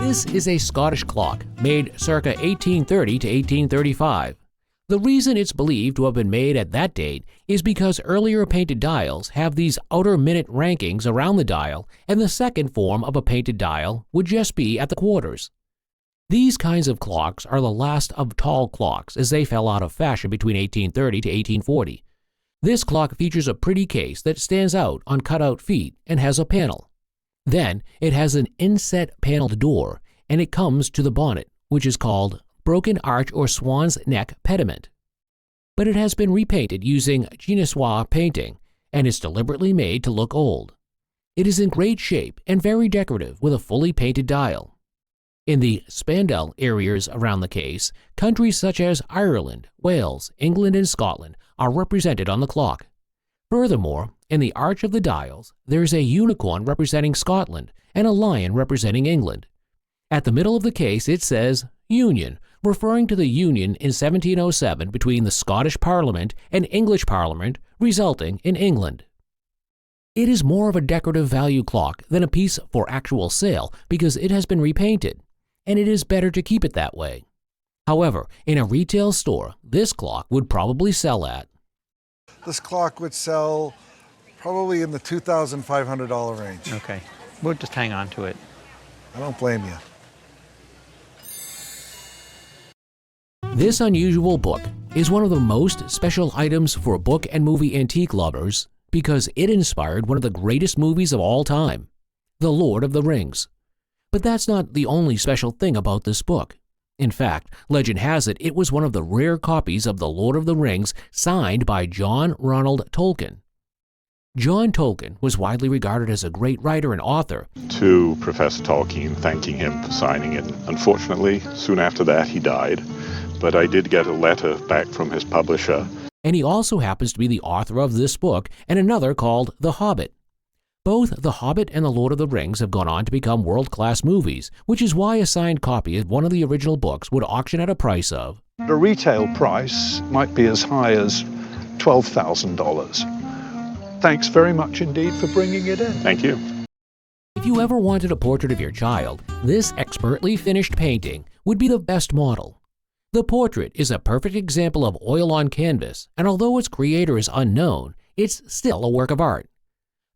This is a Scottish clock made circa 1830 to 1835. The reason it's believed to have been made at that date is because earlier painted dials have these outer minute rankings around the dial, and the second form of a painted dial would just be at the quarters. These kinds of clocks are the last of tall clocks, as they fell out of fashion between 1830 to 1840. This clock features a pretty case that stands out on cutout feet and has a panel. Then it has an inset paneled door, and it comes to the bonnet, which is called broken arch or swan's neck pediment. But it has been repainted using Chinois painting and is deliberately made to look old. It is in great shape and very decorative with a fully painted dial. In the spandrel areas around the case, countries such as Ireland, Wales, England, and Scotland are represented on the clock. Furthermore, in the arch of the dials, there is a unicorn representing Scotland and a lion representing England. At the middle of the case it says Union, referring to the union in 1707 between the Scottish Parliament and English Parliament, resulting in England. It is more of a decorative value clock than a piece for actual sale because it has been repainted, and it is better to keep it that way. However, in a retail store, this clock would probably sell at. This clock would sell probably in the $2,500 range. Okay, we'll just hang on to it. I don't blame you. This unusual book is one of the most special items for book and movie antique lovers because it inspired one of the greatest movies of all time, The Lord of the Rings. But that's not the only special thing about this book. In fact, legend has it was one of the rare copies of The Lord of the Rings signed by John Ronald Tolkien. John Tolkien was widely regarded as a great writer and author. To Professor Tolkien, thanking him for signing it. Unfortunately, soon after that he died, but I did get a letter back from his publisher. And he also happens to be the author of this book and another called The Hobbit. Both The Hobbit and The Lord of the Rings have gone on to become world-class movies, which is why a signed copy of one of the original books would auction at a price of. The retail price might be as high as $12,000. Thanks very much indeed for bringing it in. Thank you. If you ever wanted a portrait of your child, this expertly finished painting would be the best model. The portrait is a perfect example of oil on canvas, and although its creator is unknown, it's still a work of art.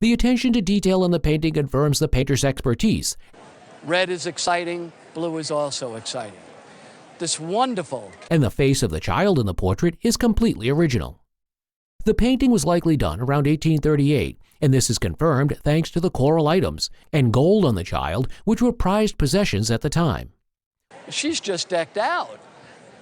The attention to detail in the painting confirms the painter's expertise. Red is exciting, blue is also exciting. This wonderful. And the face of the child in the portrait is completely original. The painting was likely done around 1838, and this is confirmed thanks to the coral items and gold on the child, which were prized possessions at the time. She's just decked out.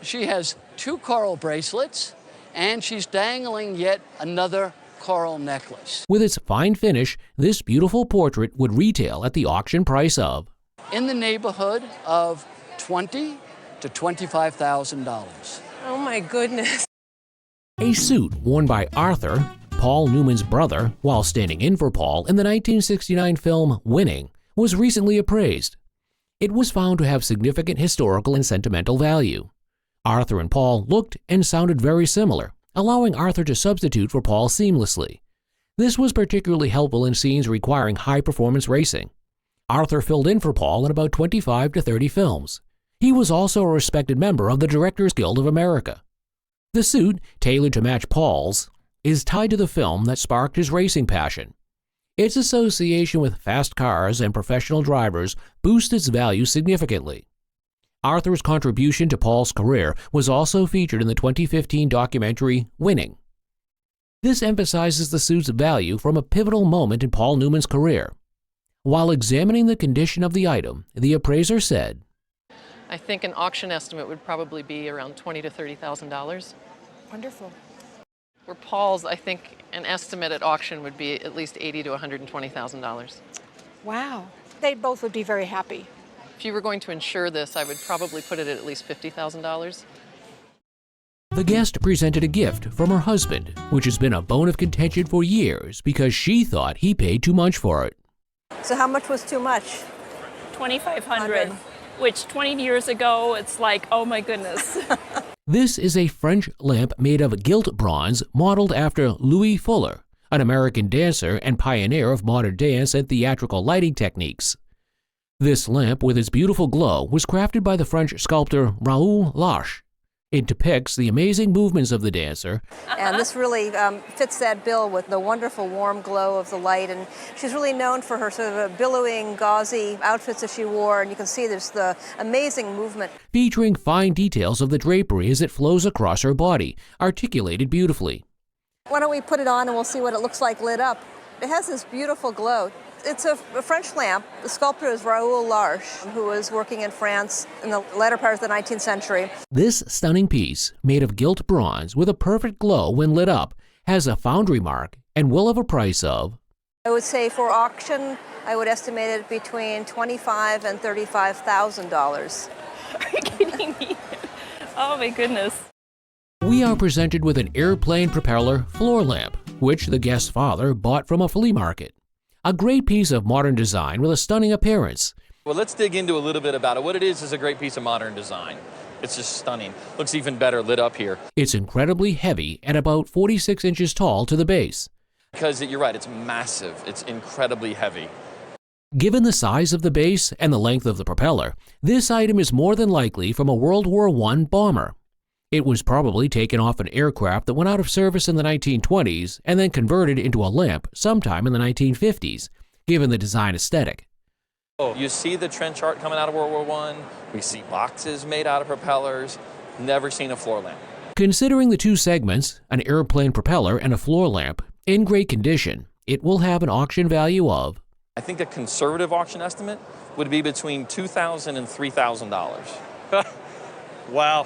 She has 2 coral bracelets, and she's dangling yet another coral necklace. With its fine finish, this beautiful portrait would retail at the auction price of in the neighborhood of $20,000 to $25,000. Oh my goodness. A suit worn by Arthur, Paul Newman's brother, while standing in for Paul in the 1969 film Winning, was recently appraised. It was found to have significant historical and sentimental value. Arthur and Paul looked and sounded very similar, allowing Arthur to substitute for Paul seamlessly. This was particularly helpful in scenes requiring high-performance racing. Arthur filled in for Paul in about 25 to 30 films. He was also a respected member of the Directors Guild of America. The suit, tailored to match Paul's, is tied to the film that sparked his racing passion. Its association with fast cars and professional drivers boosts its value significantly. Arthur's contribution to Paul's career was also featured in the 2015 documentary Winning. This emphasizes the suit's value from a pivotal moment in Paul Newman's career. While examining the condition of the item, the appraiser said, I think an auction estimate would probably be around $20,000 to $30,000. Wonderful. For Paul's, I think an estimate at auction would be at least $80,000 to $120,000. Wow. They both would be very happy. If you were going to insure this, I would probably put it at least $50,000. The guest presented a gift from her husband, which has been a bone of contention for years because she thought he paid too much for it. So how much was too much? $2,500, which 20 years ago, it's like, oh my goodness. This is a French lamp made of gilt bronze modeled after Louie Fuller, an American dancer and pioneer of modern dance and theatrical lighting techniques. This lamp with its beautiful glow was crafted by the French sculptor Raoul Larche. It depicts the amazing movements of the dancer. And this really fits that bill with the wonderful warm glow of the light. And she's really known for her sort of billowing, gauzy outfits that she wore. And you can see there's the amazing movement. Featuring fine details of the drapery as it flows across her body, articulated beautifully. Why don't we put it on and we'll see what it looks like lit up. It has this beautiful glow. It's a French lamp. The sculptor is Raoul Larche, who was working in France in the latter part of the 19th century. This stunning piece, made of gilt bronze with a perfect glow when lit up, has a foundry mark and will have a price of... I would say for auction, I would estimate it between $25,000 and $35,000. Are you kidding me? Oh my goodness. We are presented with an airplane propeller floor lamp, which the guest's father bought from a flea market. A great piece of modern design with a stunning appearance. Well, let's dig into a little bit about it. What it is a great piece of modern design. It's just stunning. Looks even better lit up here. It's incredibly heavy and about 46 inches tall to the base. Because you're right, it's massive. It's incredibly heavy. Given the size of the base and the length of the propeller, this item is more than likely from a World War I bomber. It was probably taken off an aircraft that went out of service in the 1920s and then converted into a lamp sometime in the 1950s, given the design aesthetic. Oh, you see the trench art coming out of World War I. We see boxes made out of propellers. Never seen a floor lamp. Considering the two segments, an airplane propeller and a floor lamp, in great condition, it will have an auction value of... I think a conservative auction estimate would be between $2,000 and $3,000. Wow.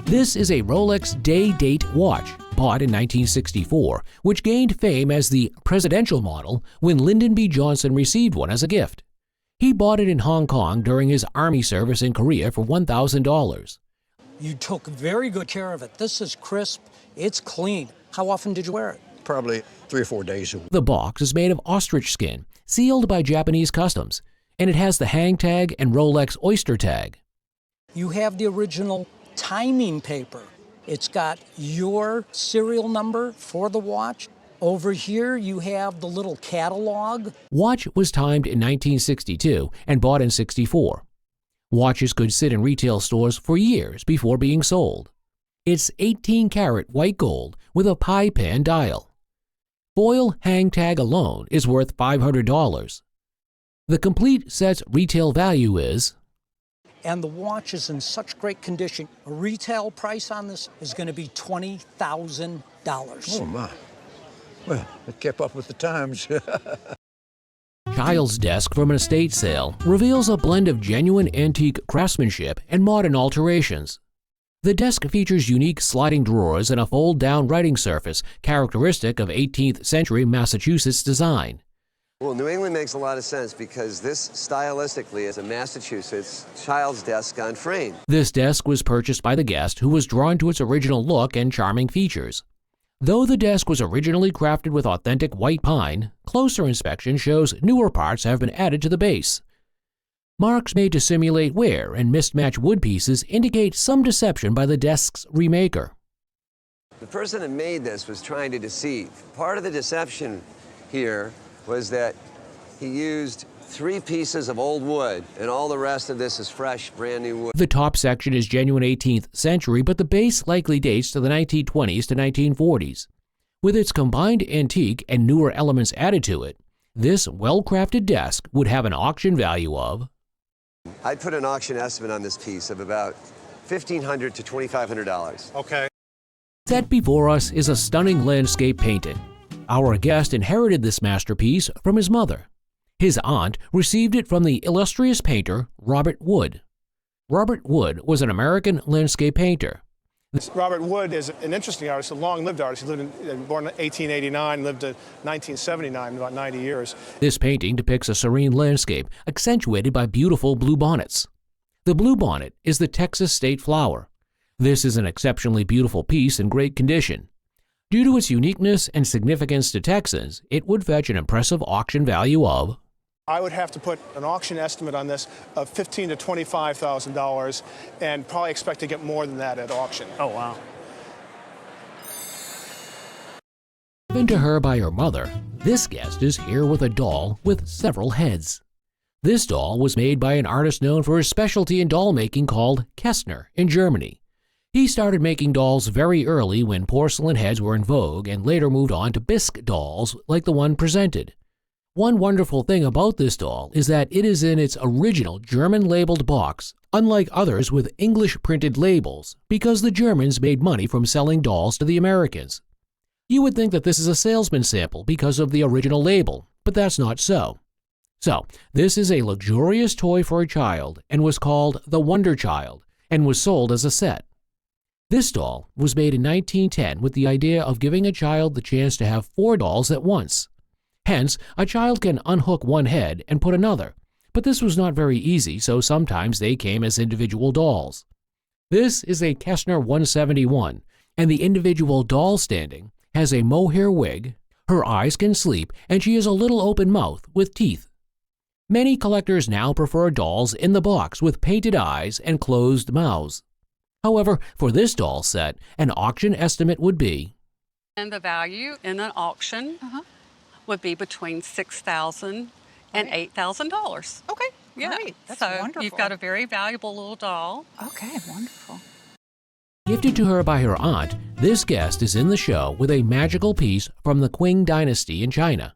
This is a Rolex day-date watch, bought in 1964, which gained fame as the presidential model when Lyndon B. Johnson received one as a gift. He bought it in Hong Kong during his army service in Korea for $1,000. You took very good care of it. This is crisp, it's clean. How often did you wear it? Probably 3 or 4 days. The box is made of ostrich skin, sealed by Japanese customs, and it has the hang tag and Rolex oyster tag. You have the original timing paper. It's got your serial number for the watch. Over here you have the little catalog. Watch was timed in 1962 and bought in '64. Watches could sit in retail stores for years before being sold. It's 18-karat white gold with a pie pan dial. Foil hang tag alone is worth $500. The complete set's retail value is... And the watch is in such great condition. A retail price on this is going to be $20,000. Oh, my. Well, it kept up with the times. Child's desk from an estate sale reveals a blend of genuine antique craftsmanship and modern alterations. The desk features unique sliding drawers and a fold-down writing surface, characteristic of 18th century Massachusetts design. Well, New England makes a lot of sense because this stylistically is a Massachusetts child's desk on frame. This desk was purchased by the guest who was drawn to its original look and charming features. Though the desk was originally crafted with authentic white pine, closer inspection shows newer parts have been added to the base. Marks made to simulate wear and mismatched wood pieces indicate some deception by the desk's remaker. The person that made this was trying to deceive. Part of the deception here was that he used 3 pieces of old wood, and all the rest of this is fresh, brand new wood. The top section is genuine 18th century, but the base likely dates to the 1920s to 1940s. With its combined antique and newer elements added to it, this well-crafted desk would have an auction value of... I'd put an auction estimate on this piece of about $1,500 to $2,500. Okay. Set before us is a stunning landscape painting. Our guest inherited this masterpiece from his mother. His aunt received it from the illustrious painter Robert Wood. Robert Wood was an American landscape painter. Robert Wood is an interesting artist, a long-lived artist. He born in 1889, lived to 1979, about 90 years. This painting depicts a serene landscape accentuated by beautiful bluebonnets. The bluebonnet is the Texas state flower. This is an exceptionally beautiful piece in great condition. Due to its uniqueness and significance to Texans, it would fetch an impressive auction value of... I would have to put an auction estimate on this of $15,000 to $25,000 and probably expect to get more than that at auction. Oh, wow. Given to her by her mother, this guest is here with a doll with several heads. This doll was made by an artist known for his specialty in doll making called Kestner in Germany. He started making dolls very early when porcelain heads were in vogue and later moved on to bisque dolls like the one presented. One wonderful thing about this doll is that it is in its original German labeled box, unlike others with English printed labels, because the Germans made money from selling dolls to the Americans. You would think that this is a salesman sample because of the original label, but that's not so. So, this is a luxurious toy for a child and was called the Wonder Child and was sold as a set. This doll was made in 1910 with the idea of giving a child the chance to have 4 dolls at once. Hence, a child can unhook one head and put another, but this was not very easy, so sometimes they came as individual dolls. This is a Kestner 171, and the individual doll standing has a mohair wig, her eyes can sleep, and she has a little open mouth with teeth. Many collectors now prefer dolls in the box with painted eyes and closed mouths. However, for this doll set, an auction estimate would be, and the value in an auction would be between $6,000 and $8,000. Okay, yeah. Great. That's so wonderful. You've got a very valuable little doll. Okay, wonderful. Gifted to her by her aunt, this guest is in the show with a magical piece from the Qing dynasty in China.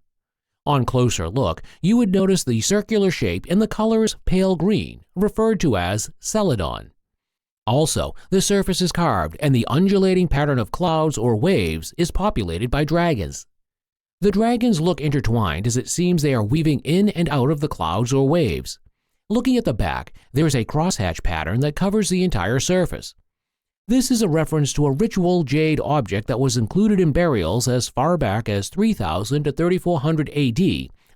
On closer look, you would notice the circular shape in the colors pale green, referred to as celadon. Also, the surface is carved and the undulating pattern of clouds or waves is populated by dragons. The dragons look intertwined as it seems they are weaving in and out of the clouds or waves. Looking at the back, there is a crosshatch pattern that covers the entire surface. This is a reference to a ritual jade object that was included in burials as far back as 3000 to 3400 AD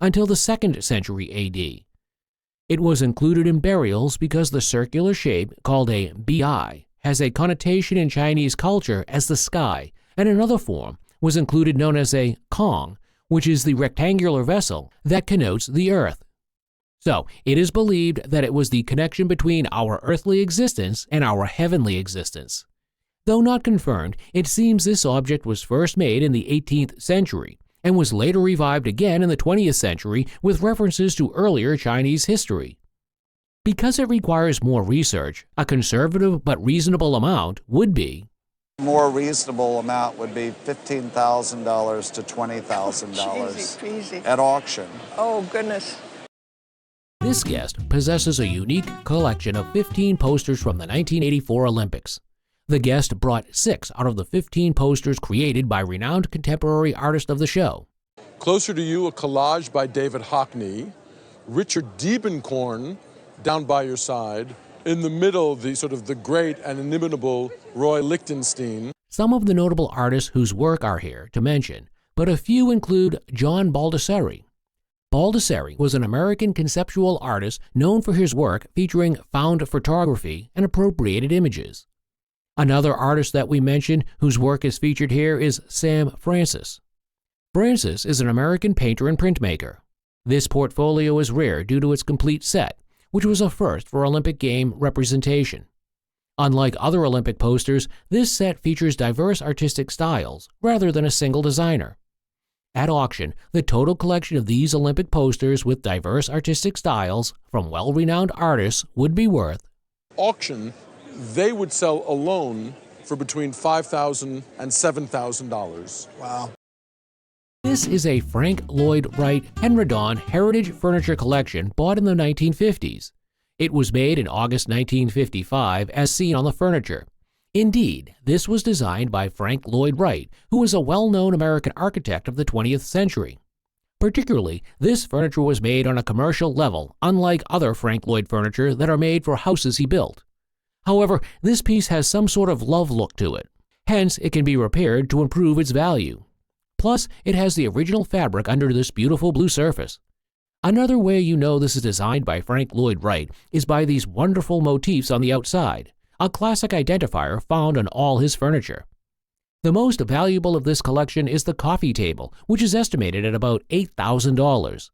until the 2nd century AD. It was included in burials because the circular shape, called a bi, has a connotation in Chinese culture as the sky, and another form was included known as a kong, which is the rectangular vessel that connotes the earth. So, it is believed that it was the connection between our earthly existence and our heavenly existence. Though not confirmed, it seems this object was first made in the 18th century and was later revived again in the 20th century with references to earlier Chinese history. Because it requires more research, a conservative but reasonable amount would be more reasonable amount would be $15,000 to $20,000 at auction. Oh, goodness. This guest possesses a unique collection of 15 posters from the 1984 Olympics. The guest brought 6 out of the 15 posters created by renowned contemporary artist of the show. Closer to you, a collage by David Hockney, Richard Diebenkorn down by your side, in the middle, the great and inimitable Roy Lichtenstein. Some of the notable artists whose work are here to mention, but a few include John Baldessari. Baldessari was an American conceptual artist known for his work featuring found photography and appropriated images. Another artist that we mention whose work is featured here is Sam Francis. Francis is an American painter and printmaker. This portfolio is rare due to its complete set, which was a first for Olympic game representation. Unlike other Olympic posters, this set features diverse artistic styles rather than a single designer. At auction, the total collection of these Olympic posters with diverse artistic styles from well-renowned artists would be worth Auction, they would sell alone for between $5,000 and $7,000. Wow. This is a Frank Lloyd Wright Henredon Heritage Furniture Collection bought in the 1950s. It was made in August 1955 as seen on the furniture. Indeed, this was designed by Frank Lloyd Wright, who was a well-known American architect of the 20th century. Particularly, this furniture was made on a commercial level, unlike other Frank Lloyd furniture that are made for houses he built. However, this piece has some sort of love look to it. Hence, it can be repaired to improve its value. Plus, it has the original fabric under this beautiful blue surface. Another way you know this is designed by Frank Lloyd Wright is by these wonderful motifs on the outside, a classic identifier found on all his furniture. The most valuable of this collection is the coffee table, which is estimated at about $8,000.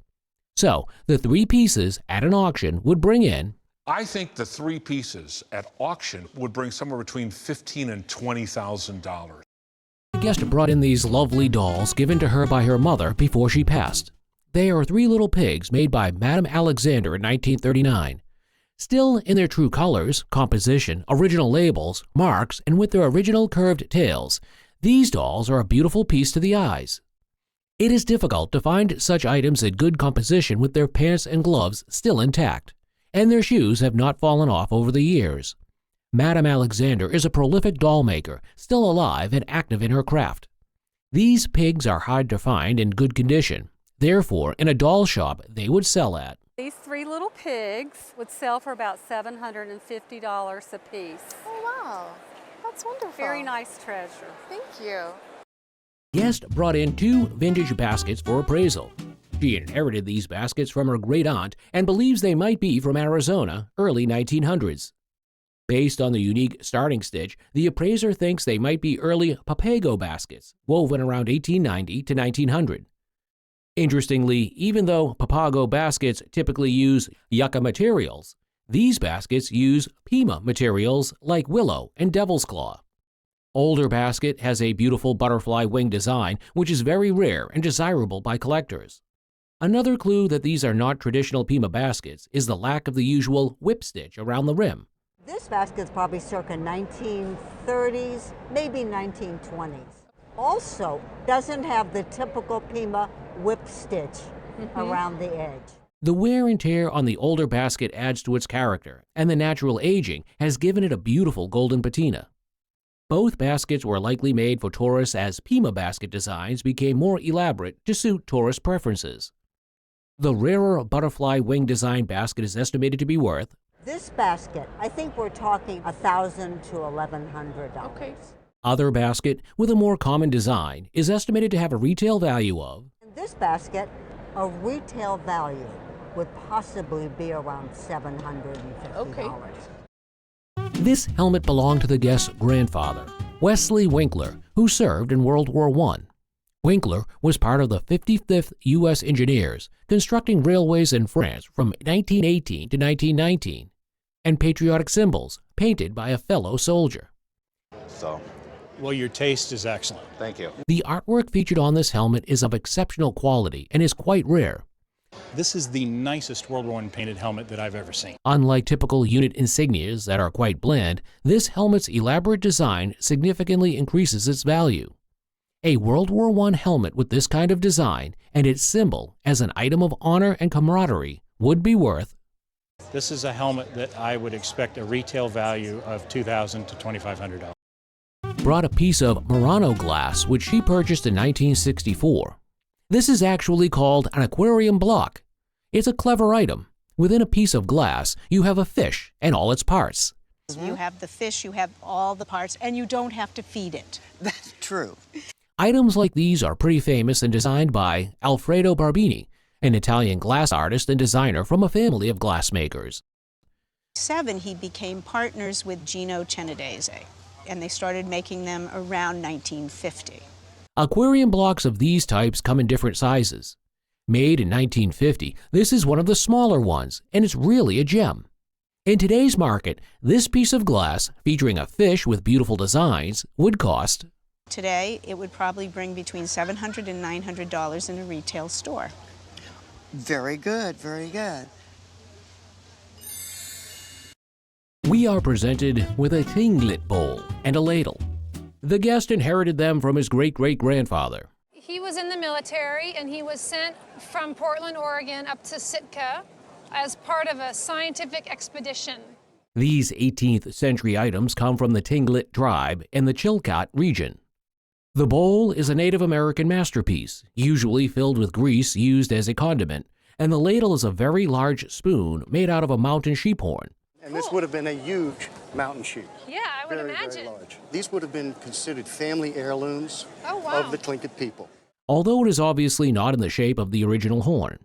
So, the 3 pieces at an auction would bring in, I think the 3 pieces at auction would bring somewhere between $15,000 and $20,000. The guest brought in these lovely dolls given to her by her mother before she passed. They are three little pigs made by Madame Alexander in 1939. Still in their true colors, composition, original labels, marks, and with their original curved tails, these dolls are a beautiful piece to the eyes. It is difficult to find such items in good composition with their pants and gloves still intact, and their shoes have not fallen off over the years. Madame Alexander is a prolific doll maker, still alive and active in her craft. These pigs are hard to find in good condition. Therefore, in a doll shop, they would sell at. These three little pigs would sell for about $750 a piece. Oh, wow. That's wonderful. Very nice treasure. Thank you. Guest brought in 2 vintage baskets for appraisal. She inherited these baskets from her great-aunt and believes they might be from Arizona, early 1900s. Based on the unique starting stitch, the appraiser thinks they might be early Papago baskets, woven around 1890 to 1900. Interestingly, even though Papago baskets typically use yucca materials, these baskets use Pima materials like willow and devil's claw. Older basket has a beautiful butterfly wing design, which is very rare and desirable by collectors. Another clue that these are not traditional Pima baskets is the lack of the usual whip stitch around the rim. This basket's probably circa 1930s, maybe 1920s. Also, doesn't have the typical Pima whip stitch around the edge. The wear and tear on the older basket adds to its character, and the natural aging has given it a beautiful golden patina. Both baskets were likely made for tourists as Pima basket designs became more elaborate to suit tourist preferences. The rarer butterfly wing design basket is estimated to be worth. This basket, I think we're talking $1,000 to $1,100. Okay. Other basket with a more common design is estimated to have a retail value of. In this basket, a retail value would possibly be around $750. Okay. This helmet belonged to the guest's grandfather, Wesley Winkler, who served in World War I. Winkler was part of the 55th U.S. Engineers, constructing railways in France from 1918 to 1919, and patriotic symbols painted by a fellow soldier. Well, your taste is excellent. Thank you. The artwork featured on this helmet is of exceptional quality and is quite rare. This is the nicest World War I painted helmet that I've ever seen. Unlike typical unit insignias that are quite bland, this helmet's elaborate design significantly increases its value. A World War I helmet with this kind of design and its symbol as an item of honor and camaraderie would be worth. This is a helmet that I would expect a retail value of $2,000 to $2,500. Brought a piece of Murano glass which she purchased in 1964. This is actually called an Aquarium Block. It's a clever item. Within a piece of glass, you have a fish and all its parts. You have the fish, you have all the parts, and you don't have to feed it. That's true. Items like these are pretty famous and designed by Alfredo Barbini, an Italian glass artist and designer from a family of glassmakers. He became partners with Gino Cenedese, and they started making them around 1950. Aquarium blocks of these types come in different sizes. Made in 1950, this is one of the smaller ones, and it's really a gem. In today's market, this piece of glass, featuring a fish with beautiful designs, would cost. Today, it would probably bring between $700 and $900 in a retail store. Very good, very good. We are presented with a Tlingit bowl and a ladle. The guest inherited them from his great-great-grandfather. He was in the military, and he was sent from Portland, Oregon, up to Sitka as part of a scientific expedition. These 18th century items come from the Tlingit tribe in the Chilkat region. The bowl is a Native American masterpiece, usually filled with grease used as a condiment, and the ladle is a very large spoon made out of a mountain sheep horn. And this would have been a huge mountain sheep. Yeah, I would imagine. Very large. These would have been considered family heirlooms of the Tlingit people. Although it is obviously not in the shape of the original horn.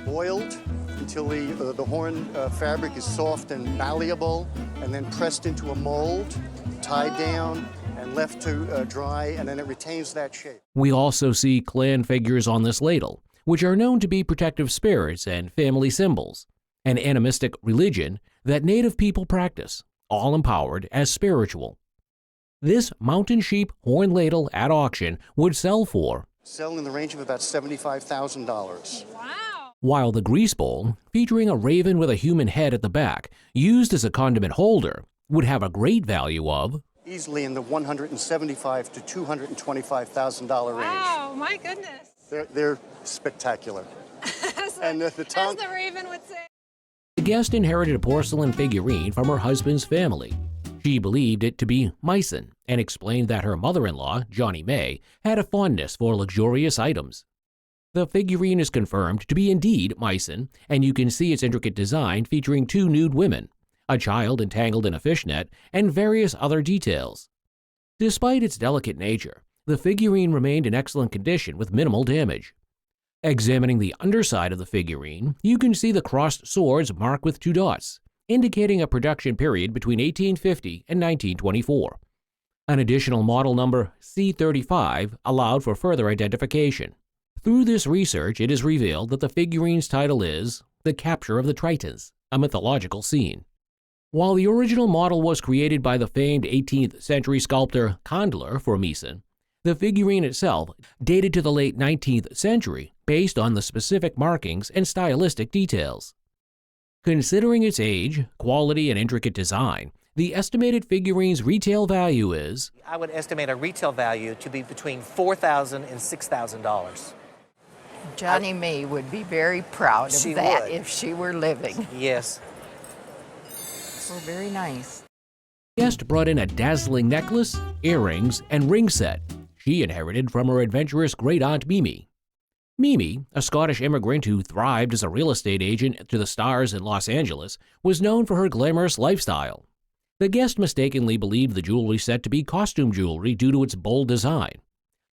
Boiled until the horn fabric is soft and malleable, and then pressed into a mold, tied down, and left to dry, and then it retains that shape. We also see clan figures on this ladle, which are known to be protective spirits and family symbols, an animistic religion that Native people practice, all empowered as spiritual. This mountain sheep horn ladle at auction would sell for Sell in the range of about $75,000. While the grease bowl, featuring a raven with a human head at the back, used as a condiment holder, would have a great value of Easily in the $175,000 to $225,000 range. Wow, my goodness. They're spectacular. And the tongue. As the raven would say. The guest inherited a porcelain figurine from her husband's family. She believed it to be Meissen and explained that her mother-in-law, Johnny May, had a fondness for luxurious items. The figurine is confirmed to be indeed Meissen, and you can see its intricate design featuring 2 nude women, a child entangled in a fishnet, and various other details. Despite its delicate nature, the figurine remained in excellent condition with minimal damage. Examining the underside of the figurine, you can see the crossed swords marked with 2 dots, indicating a production period between 1850 and 1924. An additional model number C35 allowed for further identification. Through this research, it is revealed that the figurine's title is The Capture of the Tritons, a mythological scene. While the original model was created by the famed 18th century sculptor Kandler for Meissen, the figurine itself dated to the late 19th century based on the specific markings and stylistic details. Considering its age, quality, and intricate design, the estimated figurine's retail value is I would estimate a retail value to be between $4,000 and $6,000. Johnny May would be very proud of She that would. if she were living. Yes. So very nice. The guest brought in a dazzling necklace, earrings, and ring set she inherited from her adventurous great-aunt Mimi. Mimi, a Scottish immigrant who thrived as a real estate agent to the stars in Los Angeles, was known for her glamorous lifestyle. The guest mistakenly believed the jewelry set to be costume jewelry due to its bold design.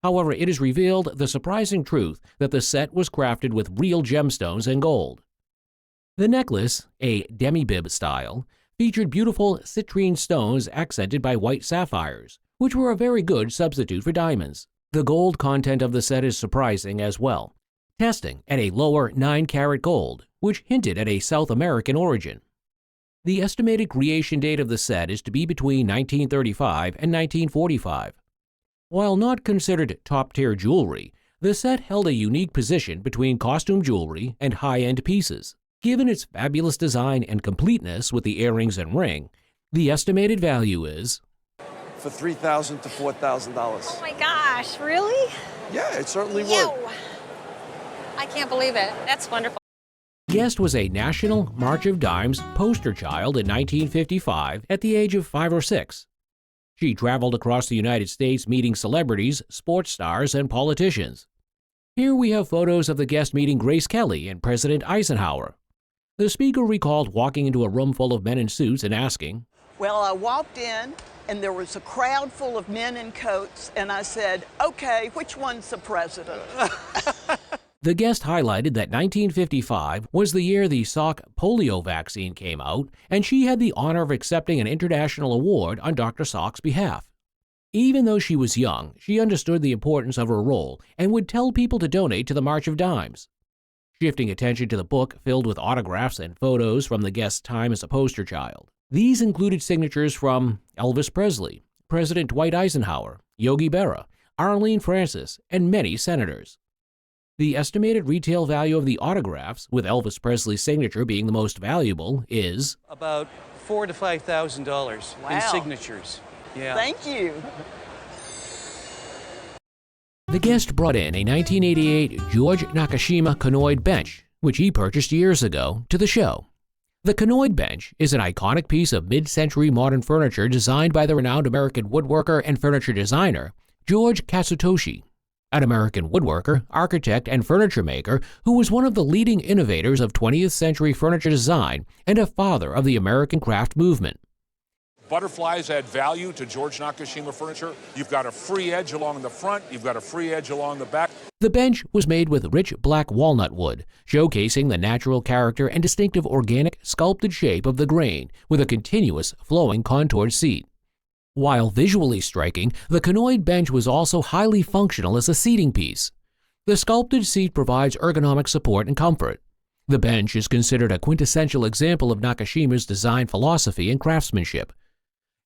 However, it is revealed the surprising truth that the set was crafted with real gemstones and gold. The necklace, a demi-bib style, featured beautiful citrine stones accented by white sapphires, which were a very good substitute for diamonds. The gold content of the set is surprising as well, testing at a lower 9-karat gold, which hinted at a South American origin. The estimated creation date of the set is to be between 1935 and 1945. While not considered top-tier jewelry, the set held a unique position between costume jewelry and high-end pieces. Given its fabulous design and completeness with the earrings and ring, the estimated value is For $3,000 to $4,000. Oh my gosh, really? Yeah, it certainly would. Yo. I can't believe it. That's wonderful. Guest was a National March of Dimes poster child in 1955 at the age of 5 or 6. She traveled across the United States meeting celebrities, sports stars, and politicians. Here we have photos of the guest meeting Grace Kelly and President Eisenhower. The speaker recalled walking into a room full of men in suits and asking, Well, I walked in and there was a crowd full of men in coats, and I said, okay, which one's the president? The guest highlighted that 1955 was the year the Salk polio vaccine came out, and she had the honor of accepting an international award on Dr. Salk's behalf. Even though she was young, she understood the importance of her role and would tell people to donate to the March of Dimes. Shifting attention to the book filled with autographs and photos from the guest's time as a poster child. These included signatures from Elvis Presley, President Dwight Eisenhower, Yogi Berra, Arlene Francis, and many senators. The estimated retail value of the autographs, with Elvis Presley's signature being the most valuable, is about $4,000 to $5,000 in Wow. signatures. Yeah. Thank you. The guest brought in a 1988 George Nakashima Konoid bench, which he purchased years ago, to the show. The Konoid bench is an iconic piece of mid-century modern furniture designed by the renowned American woodworker and furniture designer, George Katsutoshi, an American woodworker, architect, and furniture maker who was one of the leading innovators of 20th century furniture design and a father of the American craft movement. Butterflies add value to George Nakashima furniture. You've got a free edge along the front, you've got a free edge along the back. The bench was made with rich black walnut wood, showcasing the natural character and distinctive organic sculpted shape of the grain with a continuous flowing contoured seat. While visually striking, the Konoid bench was also highly functional as a seating piece. The sculpted seat provides ergonomic support and comfort. The bench is considered a quintessential example of Nakashima's design philosophy and craftsmanship.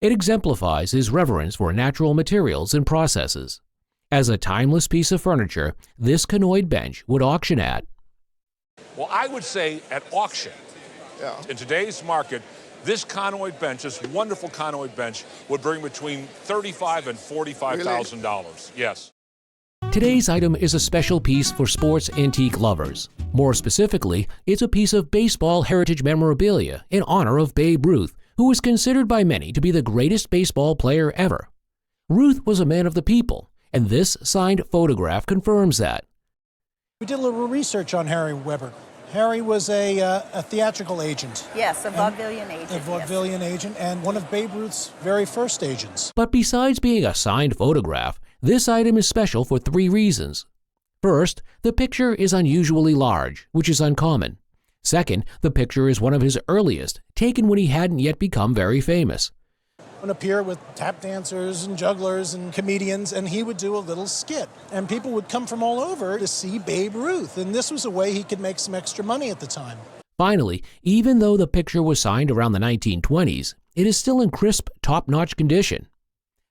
It exemplifies his reverence for natural materials and processes. As a timeless piece of furniture, this conoid bench would auction at, Well, I would say at auction, in today's market, this conoid bench, this wonderful conoid bench, would bring between $35,000 and $45,000. Yes. Today's item is a special piece for sports antique lovers. More specifically, it's a piece of baseball heritage memorabilia in honor of Babe Ruth, who is considered by many to be the greatest baseball player ever. Ruth was a man of the people, and this signed photograph confirms that. We did a little research on Harry Weber. Harry was a theatrical agent. Yes, a vaudevillian agent. A vaudevillian agent, and one of Babe Ruth's very first agents. But besides being a signed photograph, this item is special for 3 reasons. First, the picture is unusually large, which is uncommon. Second, the picture is one of his earliest, taken when he hadn't yet become very famous. Would appear with tap dancers and jugglers and comedians, and he would do a little skit. And people would come from all over to see Babe Ruth, and this was a way he could make some extra money at the time. Finally, even though the picture was signed around the 1920s, it is still in crisp, top-notch condition.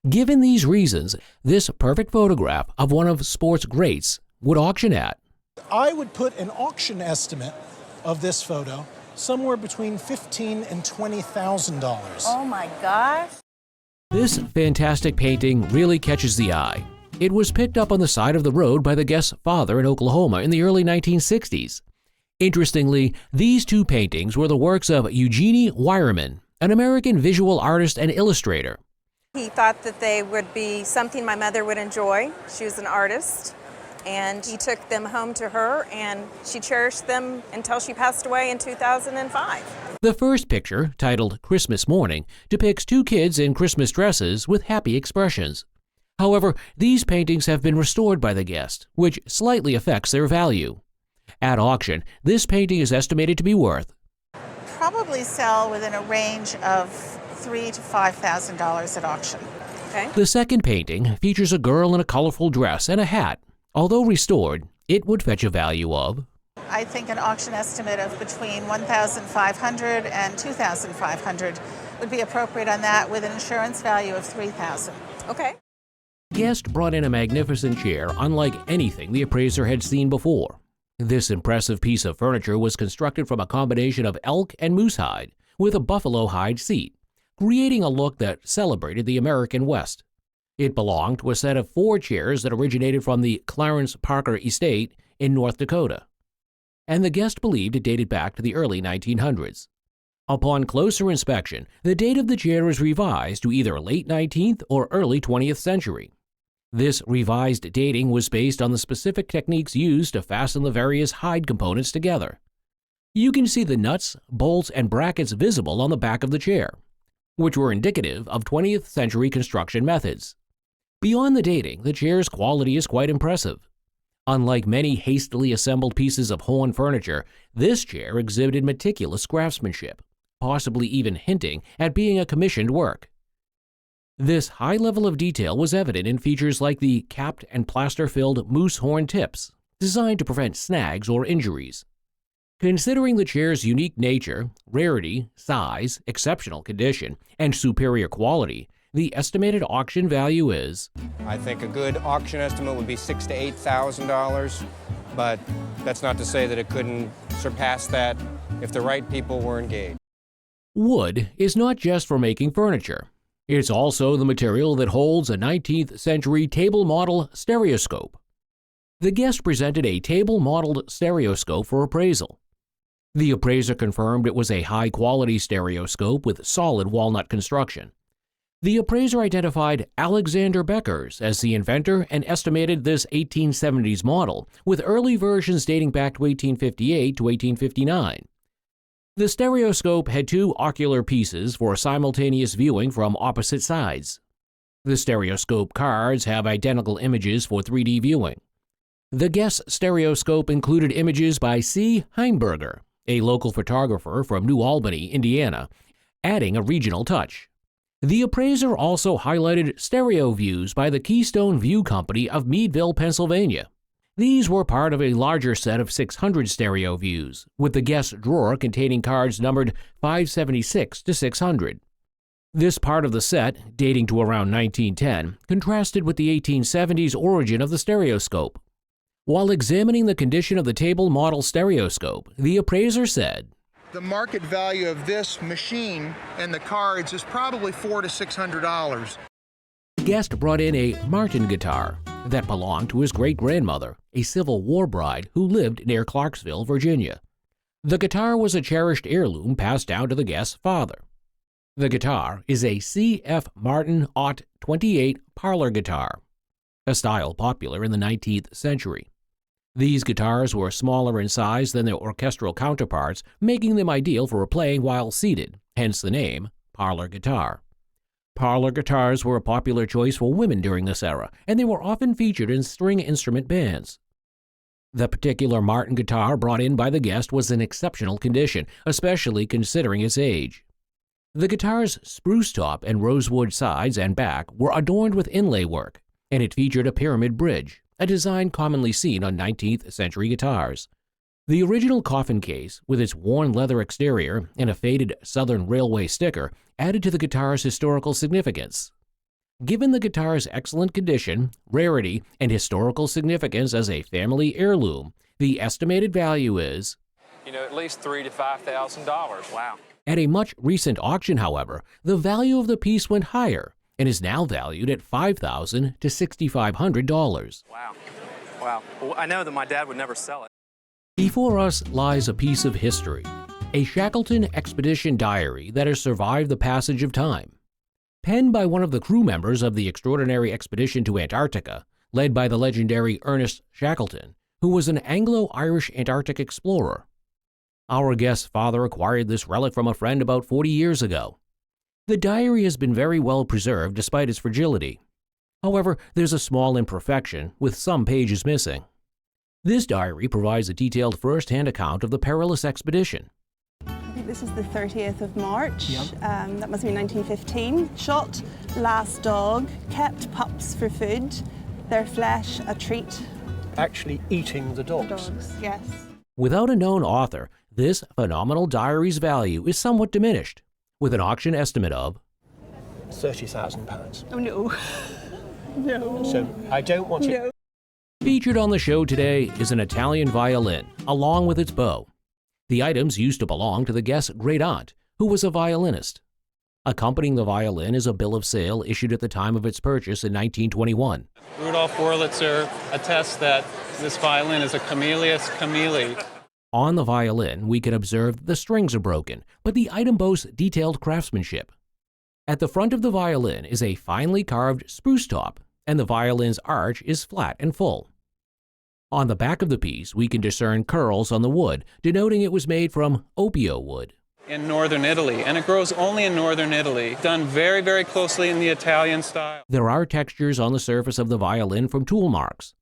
Given these reasons, this perfect photograph of one of sports greats would auction at. I would put an auction estimate of this photo somewhere between $15,000 and $20,000. Oh my gosh. This fantastic painting really catches the eye. It was picked up on the side of the road by the guest's father in Oklahoma in the early 1960s. Interestingly, these 2 paintings were the works of Eugenie Wireman, an American visual artist and illustrator. He thought that they would be something my mother would enjoy. She was an artist, and he took them home to her, and she cherished them until she passed away in 2005. The first picture, titled Christmas Morning, depicts 2 kids in Christmas dresses with happy expressions. However, these paintings have been restored by the guest, which slightly affects their value. At auction, this painting is estimated to be worth Probably sell within a range of $3,000 to $5,000 at auction. Okay. The second painting features a girl in a colorful dress and a hat. Although restored, it would fetch a value of, I think an auction estimate of between $1,500 and $2,500 would be appropriate on that, with an insurance value of $3,000. Okay. Guest brought in a magnificent chair unlike anything the appraiser had seen before. This impressive piece of furniture was constructed from a combination of elk and moose hide with a buffalo hide seat, creating a look that celebrated the American West. It belonged to a set of 4 chairs that originated from the Clarence Parker Estate in North Dakota, and the guest believed it dated back to the early 1900s. Upon closer inspection, the date of the chair is revised to either late 19th or early 20th century. This revised dating was based on the specific techniques used to fasten the various hide components together. You can see the nuts, bolts, and brackets visible on the back of the chair, which were indicative of 20th century construction methods. Beyond the dating, the chair's quality is quite impressive. Unlike many hastily assembled pieces of horn furniture, this chair exhibited meticulous craftsmanship, possibly even hinting at being a commissioned work. This high level of detail was evident in features like the capped and plaster-filled moose horn tips, designed to prevent snags or injuries. Considering the chair's unique nature, rarity, size, exceptional condition, and superior quality, the estimated auction value is, I think a good auction estimate would be $6,000 to $8,000, but that's not to say that it couldn't surpass that if the right people were engaged. Wood is not just for making furniture. It's also the material that holds a 19th century table model stereoscope. The guest presented a table modeled stereoscope for appraisal. The appraiser confirmed it was a high-quality stereoscope with solid walnut construction. The appraiser identified Alexander Beckers as the inventor and estimated this 1870s model, with early versions dating back to 1858 to 1859. The stereoscope had 2 ocular pieces for simultaneous viewing from opposite sides. The stereoscope cards have identical images for 3D viewing. The guest's stereoscope included images by C. Heimberger, a local photographer from New Albany, Indiana, adding a regional touch. The appraiser also highlighted stereo views by the Keystone View Company of Meadville, Pennsylvania. These were part of a larger set of 600 stereo views, with the guest drawer containing cards numbered 576 to 600. This part of the set, dating to around 1910, contrasted with the 1870s origin of the stereoscope. While examining the condition of the table model stereoscope, the appraiser said, "The market value of this machine and the cards is probably $400 to $600. The guest brought in a Martin guitar that belonged to his great-grandmother, a Civil War bride who lived near Clarksville, Virginia. The guitar was a cherished heirloom passed down to the guest's father. The guitar is a C.F. Martin Ott 28 parlor guitar, a style popular in the 19th century. These guitars were smaller in size than their orchestral counterparts, making them ideal for playing while seated, hence the name parlor guitar. Parlor guitars were a popular choice for women during this era, and they were often featured in string instrument bands. The particular Martin guitar brought in by the guest was in exceptional condition, especially considering its age. The guitar's spruce top and rosewood sides and back were adorned with inlay work, and it featured a pyramid bridge, a design commonly seen on 19th century guitars. The original coffin case, with its worn leather exterior and a faded Southern Railway sticker, added to the guitar's historical significance. Given the guitar's excellent condition, rarity, and historical significance as a family heirloom, the estimated value is, at least $3,000 to $5,000. Wow. At a much recent auction, however, the value of the piece went higher and is now valued at $5,000 to $6,500. Wow. Wow. Well, I know that my dad would never sell it. Before us lies a piece of history, a Shackleton expedition diary that has survived the passage of time. Penned by one of the crew members of the extraordinary expedition to Antarctica, led by the legendary Ernest Shackleton, who was an Anglo-Irish Antarctic explorer. Our guest's father acquired this relic from a friend about 40 years ago. The diary has been very well preserved despite its fragility. However, there's a small imperfection, with some pages missing. This diary provides a detailed first-hand account of the perilous expedition. I think this is the 30th of March. Yep. That must be 1915. Shot last dog, kept pups for food, their flesh a treat. Actually eating the dogs. Dogs, yes. Without a known author, this phenomenal diary's value is somewhat diminished, with an auction estimate of £30,000. Oh no. No. So I don't want it. No. Featured on the show today is an Italian violin, along with its bow. The items used to belong to the guest's great-aunt, who was a violinist. Accompanying the violin is a bill of sale issued at the time of its purchase in 1921. Rudolf Wurlitzer attests that this violin is a Camellius Cameli. On the violin, we can observe that the strings are broken, but the item boasts detailed craftsmanship. At the front of the violin is a finely carved spruce top, and the violin's arch is flat and full. On the back of the piece, we can discern curls on the wood, denoting it was made from opio wood. In northern Italy, and it grows only in northern Italy, done very, very closely in the Italian style. There are textures on the surface of the violin from tool marks.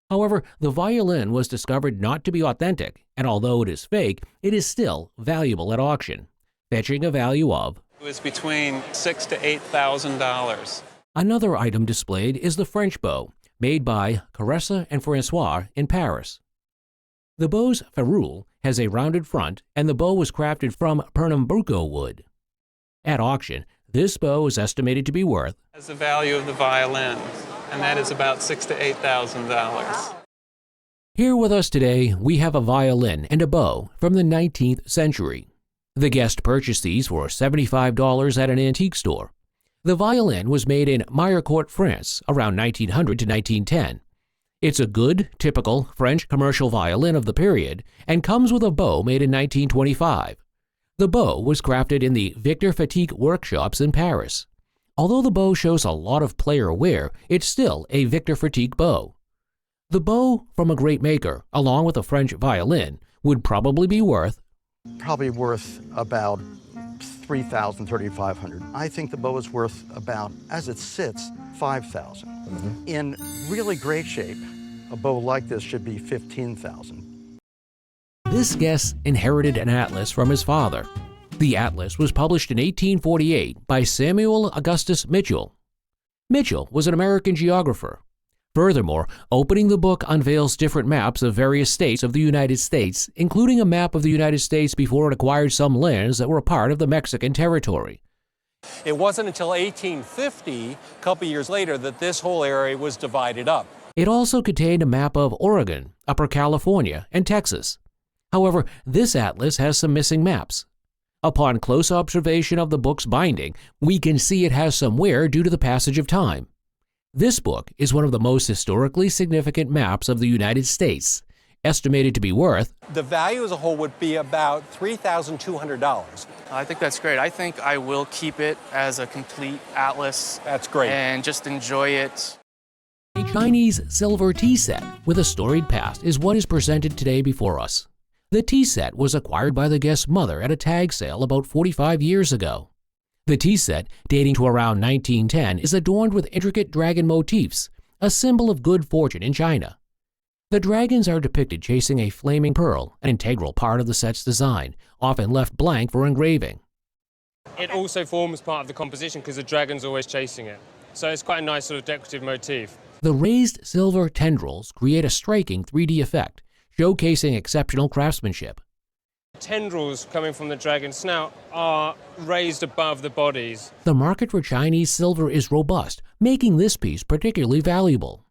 However, the violin was discovered not to be authentic, and although it is fake, it is still valuable at auction, fetching a value of It was between $6,000 to $8,000. Another item displayed is the French bow, made by Caressa and Francois in Paris. The bow's ferrule has a rounded front, and the bow was crafted from Pernambuco wood. At auction, this bow is estimated to be worth That's the value of the violin, and that is about $6,000 to $8,000. Here with us today, we have a violin and a bow from the 19th century. The guest purchased these for $75 at an antique store. The violin was made in Mirecourt, France, around 1900 to 1910. It's a good, typical French commercial violin of the period and comes with a bow made in 1925. The bow was crafted in the Victor Fatigue workshops in Paris. Although the bow shows a lot of player wear, it's still a Victor Fatigue bow. The bow from a great maker, along with a French violin, would probably be worth about $3,000, $3,500. I think the bow is worth about, as it sits, $5,000. In really great shape, a bow like this should be $15,000. This guest inherited an atlas from his father. The atlas was published in 1848 by Samuel Augustus Mitchell. Mitchell was an American geographer. Furthermore, opening the book unveils different maps of various states of the United States, including a map of the United States before it acquired some lands that were part of the Mexican territory. It wasn't until 1850, a couple years later, that this whole area was divided up. It also contained a map of Oregon, Upper California, and Texas. However, this atlas has some missing maps. Upon close observation of the book's binding, we can see it has some wear due to the passage of time. This book is one of the most historically significant maps of the United States, estimated to be worth. The value as a whole would be about $3,200. I think that's great. I think I will keep it as a complete atlas. That's great. And just enjoy it. A Chinese silver tea set with a storied past is what is presented today before us. The tea set was acquired by the guest's mother at a tag sale about 45 years ago. The tea set, dating to around 1910, is adorned with intricate dragon motifs, a symbol of good fortune in China. The dragons are depicted chasing a flaming pearl, an integral part of the set's design, often left blank for engraving. It also forms part of the composition because the dragon's always chasing it. So it's quite a nice sort of decorative motif. The raised silver tendrils create a striking 3D effect, showcasing exceptional craftsmanship. Tendrils coming from the dragon's snout are raised above the bodies. The market for Chinese silver is robust, making this piece particularly valuable.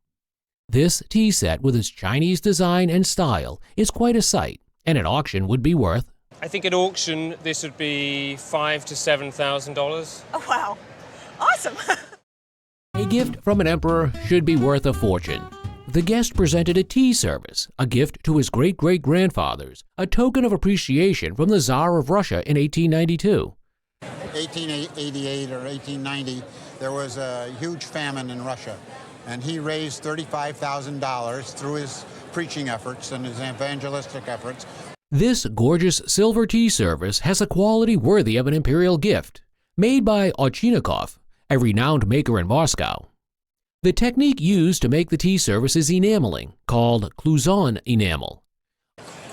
This tea set with its Chinese design and style is quite a sight, and at auction would be worth. I think at auction this would be $5,000 to $7,000. Oh, wow. Awesome. A gift from an emperor should be worth a fortune. The guest presented a tea service, a gift to his great-great-grandfathers, a token of appreciation from the Tsar of Russia in 1892. 1888 or 1890, there was a huge famine in Russia, and he raised $35,000 through his preaching efforts and his evangelistic efforts. This gorgeous silver tea service has a quality worthy of an imperial gift, made by Ovchinnikov, a renowned maker in Moscow. The technique used to make the tea service is enameling, called Cloisonne enamel.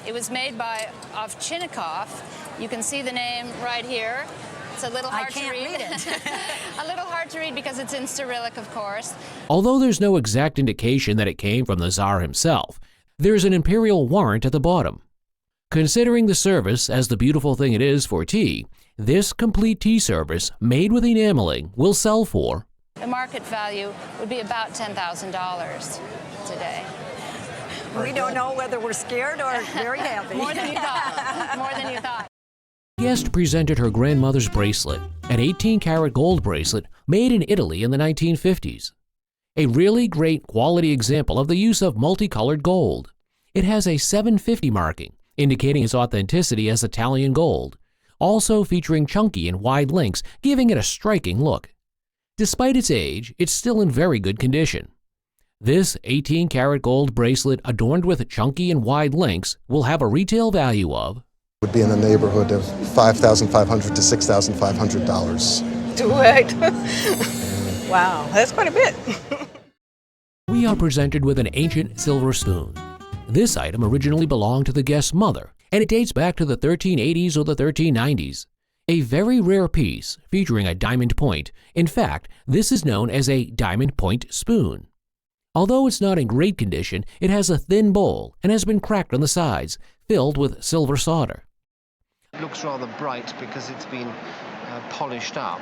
It was made by Ovchinnikov. You can see the name right here. It's a little hard to read. A little hard to read because it's in Cyrillic, of course. Although there's no exact indication that it came from the Tsar himself, there's an imperial warrant at the bottom. Considering the service as the beautiful thing it is for tea, this complete tea service made with enameling will sell for. The market value would be about $10,000 today. We don't know whether we're scared or very happy. More than you thought. More than you thought. The guest presented her grandmother's bracelet, an 18-karat gold bracelet made in Italy in the 1950s. A really great quality example of the use of multicolored gold. It has a 750 marking, indicating its authenticity as Italian gold, also featuring chunky and wide links, giving it a striking look. Despite its age, it's still in very good condition. This 18-karat gold bracelet adorned with chunky and wide links will have a retail value of would be in the neighborhood of $5,500 to $6,500. Do it. Wow, that's quite a bit. We are presented with an ancient silver spoon. This item originally belonged to the guest's mother, and it dates back to the 1380s or the 1390s. A very rare piece featuring a diamond point. In fact, this is known as a diamond point spoon. Although it's not in great condition, it has a thin bowl and has been cracked on the sides, filled with silver solder. It looks rather bright because it's been polished up.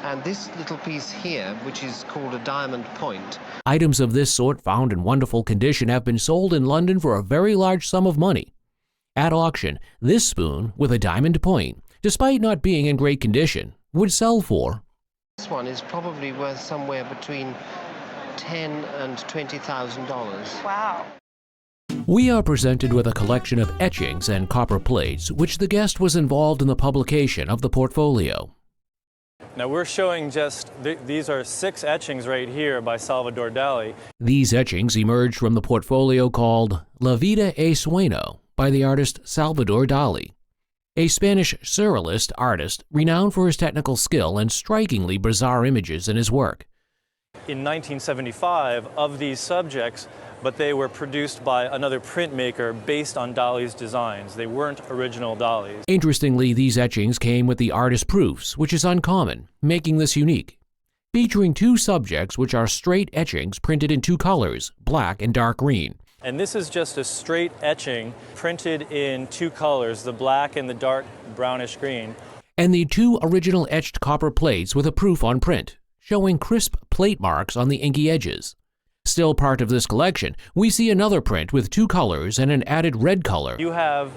And this little piece here, which is called a diamond point. Items of this sort found in wonderful condition have been sold in London for a very large sum of money. At auction, this spoon with a diamond point, despite not being in great condition, would sell for. This one is probably worth somewhere between $10,000 and $20,000. Wow. We are presented with a collection of etchings and copper plates, which the guest was involved in the publication of the portfolio. Now we're showing these are 6 etchings right here by Salvador Dali. These etchings emerged from the portfolio called La Vida e Sueño by the artist Salvador Dali, a Spanish surrealist artist renowned for his technical skill and strikingly bizarre images in his work. In 1975, of these subjects, but they were produced by another printmaker based on Dali's designs. They weren't original Dali's. Interestingly, these etchings came with the artist proofs, which is uncommon, making this unique. Featuring 2 subjects which are straight etchings printed in 2 colors, black and dark green. And this is just a straight etching printed in 2 colors, the black and the dark brownish green. and the 2 original etched copper plates with a proof on print, showing crisp plate marks on the inky edges. Still part of this collection, we see another print with 2 colors and an added red color. You have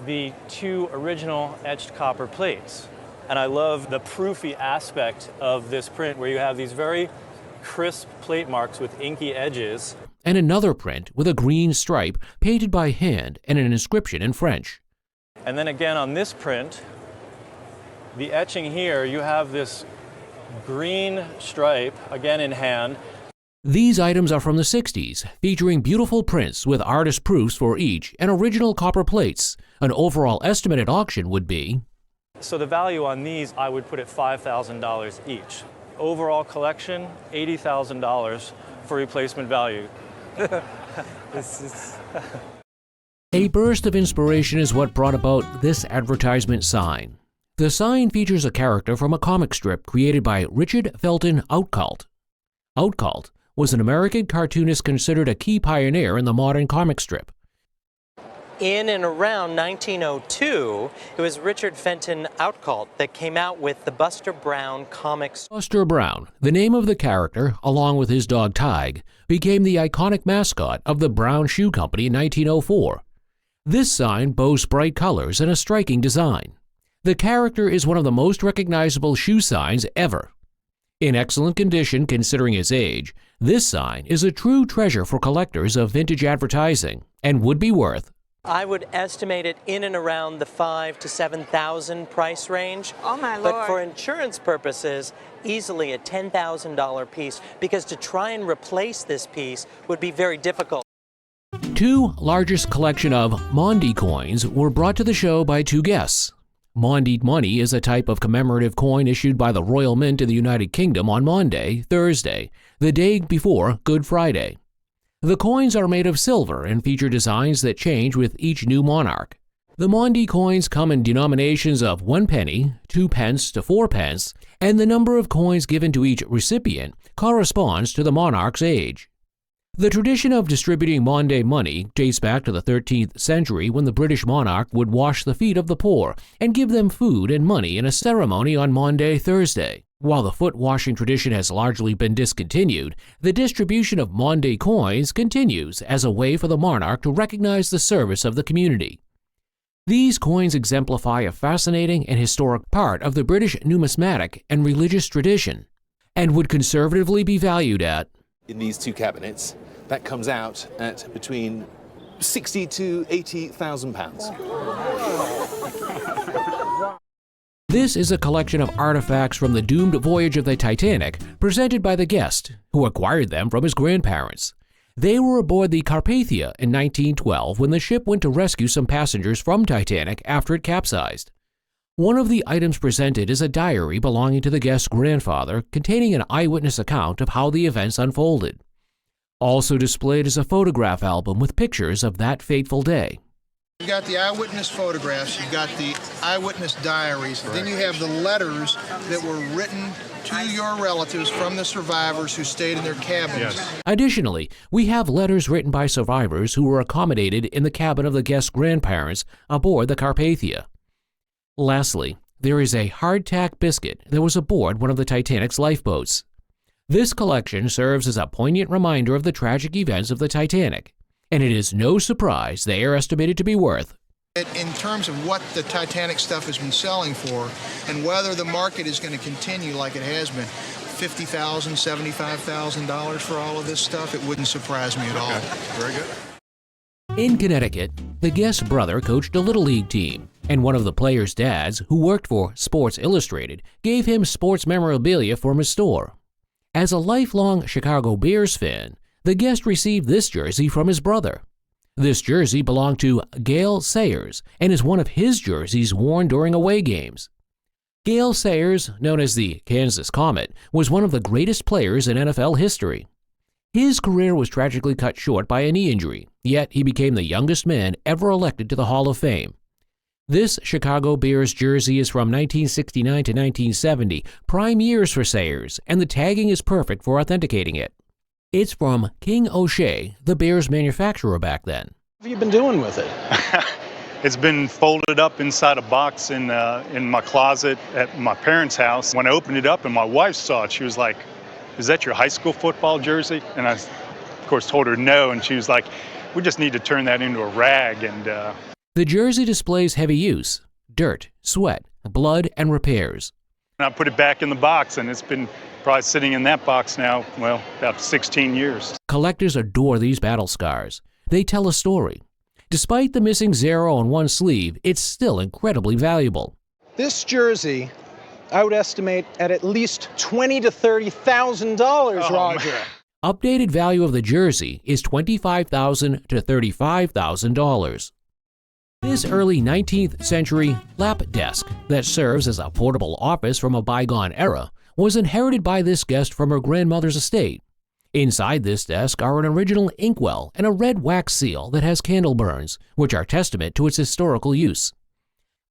the 2 original etched copper plates. And I love the proofy aspect of this print where you have these very crisp plate marks with inky edges. And another print with a green stripe painted by hand and an inscription in French. And then again on this print, the etching here, you have this green stripe, again in hand. These items are from the 60s, featuring beautiful prints with artist proofs for each and original copper plates. An overall estimate at auction would be... So the value on these, I would put at $5,000 each. Overall collection, $80,000 for replacement value. A burst of inspiration is what brought about this advertisement sign. The sign features a character from a comic strip created by Richard Felton Outcault. Outcault was an American cartoonist considered a key pioneer in the modern comic strip. In and around 1902, it was Richard Fenton Outcault that came out with the Buster Brown comics. Buster Brown, the name of the character, along with his dog Tige, became the iconic mascot of the Brown Shoe Company in 1904. This sign boasts bright colors and a striking design. The character is one of the most recognizable shoe signs ever. In excellent condition considering its age, this sign is a true treasure for collectors of vintage advertising and would be worth... I would estimate it in and around the $5,000 to $7,000 price range. Oh my Lord. But for insurance purposes, easily a $10,000 piece, because to try and replace this piece would be very difficult. 2 largest collection of Mondi coins were brought to the show by 2 guests. Mondi money is a type of commemorative coin issued by the Royal Mint in the United Kingdom on Maundy, Thursday, the day before Good Friday. The coins are made of silver and feature designs that change with each new monarch. The Mondi coins come in denominations of 1 penny, 2 pence to 4 pence, and the number of coins given to each recipient corresponds to the monarch's age. The tradition of distributing Maundy money dates back to the 13th century when the British monarch would wash the feet of the poor and give them food and money in a ceremony on Maundy Thursday. While the foot washing tradition has largely been discontinued, the distribution of Maundy coins continues as a way for the monarch to recognize the service of the community. These coins exemplify a fascinating and historic part of the British numismatic and religious tradition, and would conservatively be valued at... In these 2 cabinets, that comes out at between £60,000 to £80,000. This is a collection of artifacts from the doomed voyage of the Titanic, presented by the guest, who acquired them from his grandparents. They were aboard the Carpathia in 1912 when the ship went to rescue some passengers from Titanic after it capsized. One of the items presented is a diary belonging to the guest's grandfather, containing an eyewitness account of how the events unfolded. Also displayed is a photograph album with pictures of that fateful day. You've got the eyewitness photographs, you've got the eyewitness diaries, then you have the letters that were written to your relatives from the survivors who stayed in their cabins. Yes. Additionally, we have letters written by survivors who were accommodated in the cabin of the guest's grandparents aboard the Carpathia. Lastly, there is a hardtack biscuit that was aboard one of the Titanic's lifeboats. This collection serves as a poignant reminder of the tragic events of the Titanic, and it is no surprise they are estimated to be worth. In terms of what the Titanic stuff has been selling for, and whether the market is going to continue like it has been, $50,000, $75,000 for all of this stuff, it wouldn't surprise me at all. Very good. In Connecticut, the guest's brother coached a Little League team, and one of the players' dads, who worked for Sports Illustrated, gave him sports memorabilia from his store. As a lifelong Chicago Bears fan, the guest received this jersey from his brother. This jersey belonged to Gale Sayers and is one of his jerseys worn during away games. Gale Sayers, known as the Kansas Comet, was one of the greatest players in NFL history. His career was tragically cut short by a knee injury, yet he became the youngest man ever elected to the Hall of Fame. This Chicago Bears jersey is from 1969 to 1970, prime years for Sayers, and the tagging is perfect for authenticating it. It's from King O'Shea, the Bears manufacturer back then. What have you been doing with it? It's been folded up inside a box in my closet at my parents' house. When I opened it up and my wife saw it, she was like, "Is that your high school football jersey?" And I, of course, told her no, and she was like, "We just need to turn that into a rag." And The jersey displays heavy use, dirt, sweat, blood, and repairs. I put it back in the box, and it's been probably sitting in that box now, well, about 16 years. Collectors adore these battle scars. They tell a story. Despite the missing zero on one sleeve, it's still incredibly valuable. This jersey, I would estimate at least $20,000 to $30,000, Roger. Updated value of the jersey is $25,000 to $35,000. This early 19th century lap desk that serves as a portable office from a bygone era was inherited by this guest from her grandmother's estate. Inside this desk are an original inkwell and a red wax seal that has candle burns, which are testament to its historical use.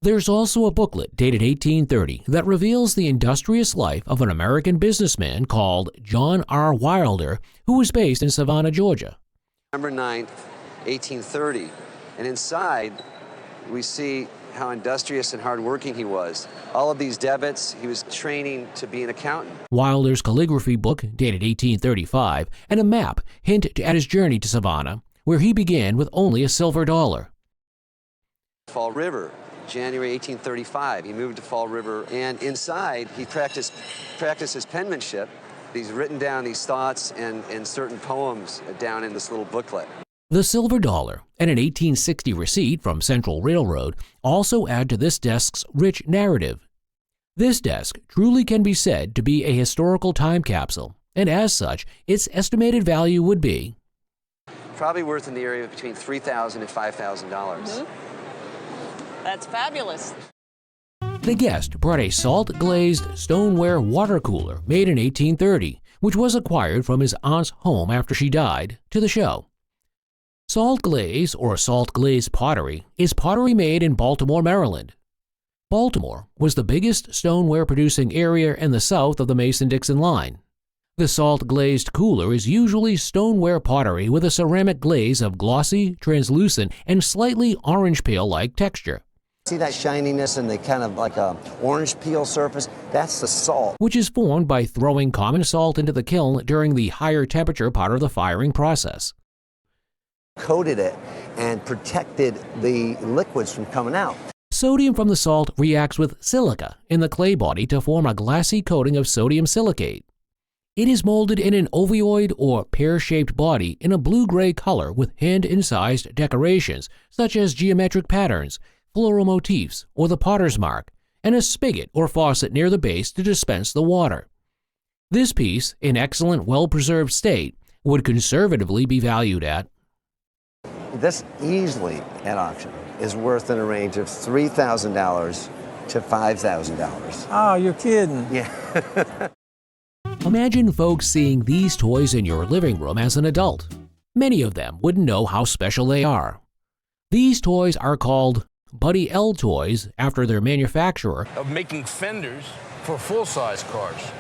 There's also a booklet dated 1830 that reveals the industrious life of an American businessman called John R. Wilder, who was based in Savannah, Georgia. November 9th, 1830, and inside we see how industrious and hardworking he was. All of these debits, he was training to be an accountant. Wilder's calligraphy book, dated 1835, and a map hint at his journey to Savannah, where he began with only a silver dollar. Fall River, January 1835, he moved to Fall River, and inside he practiced his penmanship. He's written down these thoughts and certain poems down in this little booklet. The silver dollar and an 1860 receipt from Central Railroad also add to this desk's rich narrative. This desk truly can be said to be a historical time capsule, and as such, its estimated value would be probably worth in the area of between $3,000 and $5,000. That's fabulous. The guest brought a salt-glazed stoneware water cooler made in 1830, which was acquired from his aunt's home after she died, to the show. Salt glaze, or salt glaze pottery, is pottery made in Baltimore, Maryland. Baltimore was the biggest stoneware producing area in the south of the Mason-Dixon line. The salt-glazed cooler is usually stoneware pottery with a ceramic glaze of glossy, translucent, and slightly orange peel-like texture. See that shininess and the kind of like a orange peel surface? That's the salt. Which is formed by throwing common salt into the kiln during the higher temperature part of the firing process. Coated it and protected the liquids from coming out. Sodium from the salt reacts with silica in the clay body to form a glassy coating of sodium silicate. It is molded in an ovoid or pear-shaped body in a blue-gray color with hand-incised decorations such as geometric patterns, floral motifs, or the potter's mark, and a spigot or faucet near the base to dispense the water. This piece, in excellent, well-preserved state, would conservatively be valued at This easily at auction is worth in a range of $3,000 to $5,000. Oh, you're kidding. Yeah. Imagine folks seeing these toys in your living room as an adult. Many of them wouldn't know how special they are. These toys are called Buddy L toys after their manufacturer. Of making fenders for full-size cars.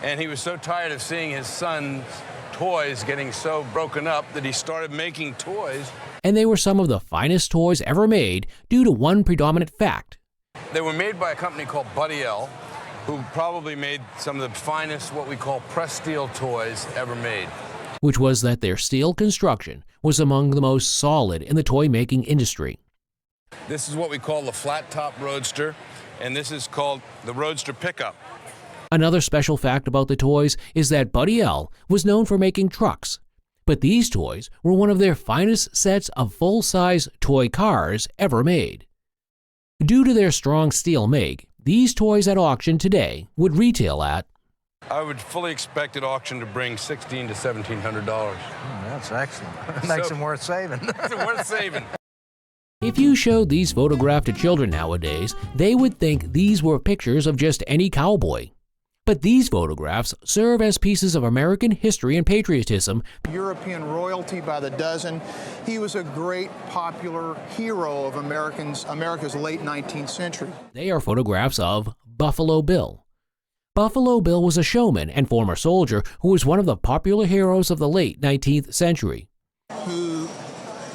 And he was so tired of seeing his son's toys getting so broken up that he started making toys. And they were some of the finest toys ever made due to one predominant fact. They were made by a company called Buddy L, who probably made some of the finest, what we call pressed steel toys ever made. Which was that their steel construction was among the most solid in the toy-making industry. This is what we call the flat-top Roadster, and this is called the Roadster Pickup. Another special fact about the toys is that Buddy L was known for making trucks, but these toys were one of their finest sets of full-size toy cars ever made. Due to their strong steel make, these toys at auction today would retail at I would fully expect at auction to bring $1,600 to $1,700. That's excellent. That makes them worth saving. It's worth saving. If you showed these photographs to children nowadays, they would think these were pictures of just any cowboy. But these photographs serve as pieces of American history and patriotism. European royalty by the dozen. He was a great popular hero of America's late 19th century. They are photographs of Buffalo Bill. Buffalo Bill was a showman and former soldier who was one of the popular heroes of the late 19th century. Who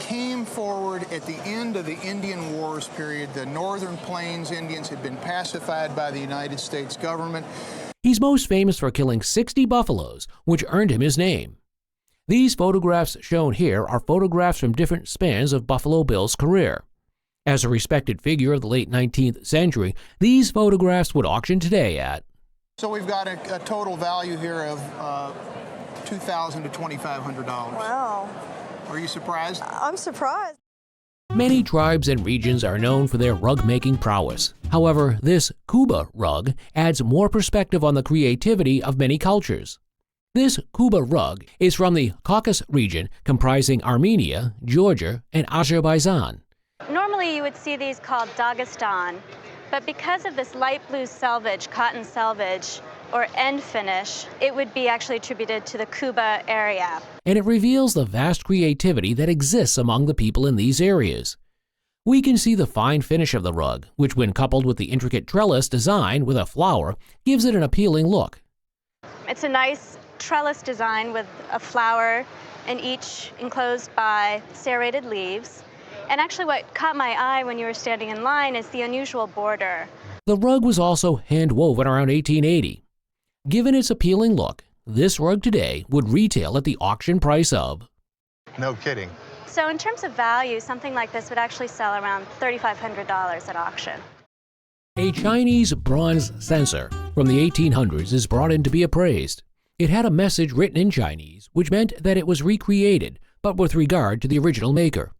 came forward at the end end of the Indian Wars period. The Northern Plains Indians had been pacified by the United States government. He's most famous for killing 60 buffaloes, which earned him his name. These photographs shown here are photographs from different spans of Buffalo Bill's career. As a respected figure of the late 19th century, these photographs would auction today at... So we've got a total value here of $2,000 to $2,500. Wow. Are you surprised? I'm surprised. Many tribes and regions are known for their rug-making prowess. However, this Kuba rug adds more perspective on the creativity of many cultures. This Kuba rug is from the Caucasus region comprising Armenia, Georgia, and Azerbaijan. Normally you would see these called Dagestan, but because of this light blue selvage, cotton selvage, or end finish, it would be actually attributed to the Kuba area. And it reveals the vast creativity that exists among the people in these areas. We can see the fine finish of the rug, which when coupled with the intricate trellis design with a flower, gives it an appealing look. It's a nice trellis design with a flower and each enclosed by serrated leaves. And actually what caught my eye when you were standing in line is the unusual border. The rug was also hand-woven around 1880. Given its appealing look, this rug today would retail at the auction price of... No kidding. So in terms of value, something like this would actually sell around $3,500 at auction. A Chinese bronze censer from the 1800s is brought in to be appraised. It had a message written in Chinese, which meant that it was recreated, but with regard to the original maker.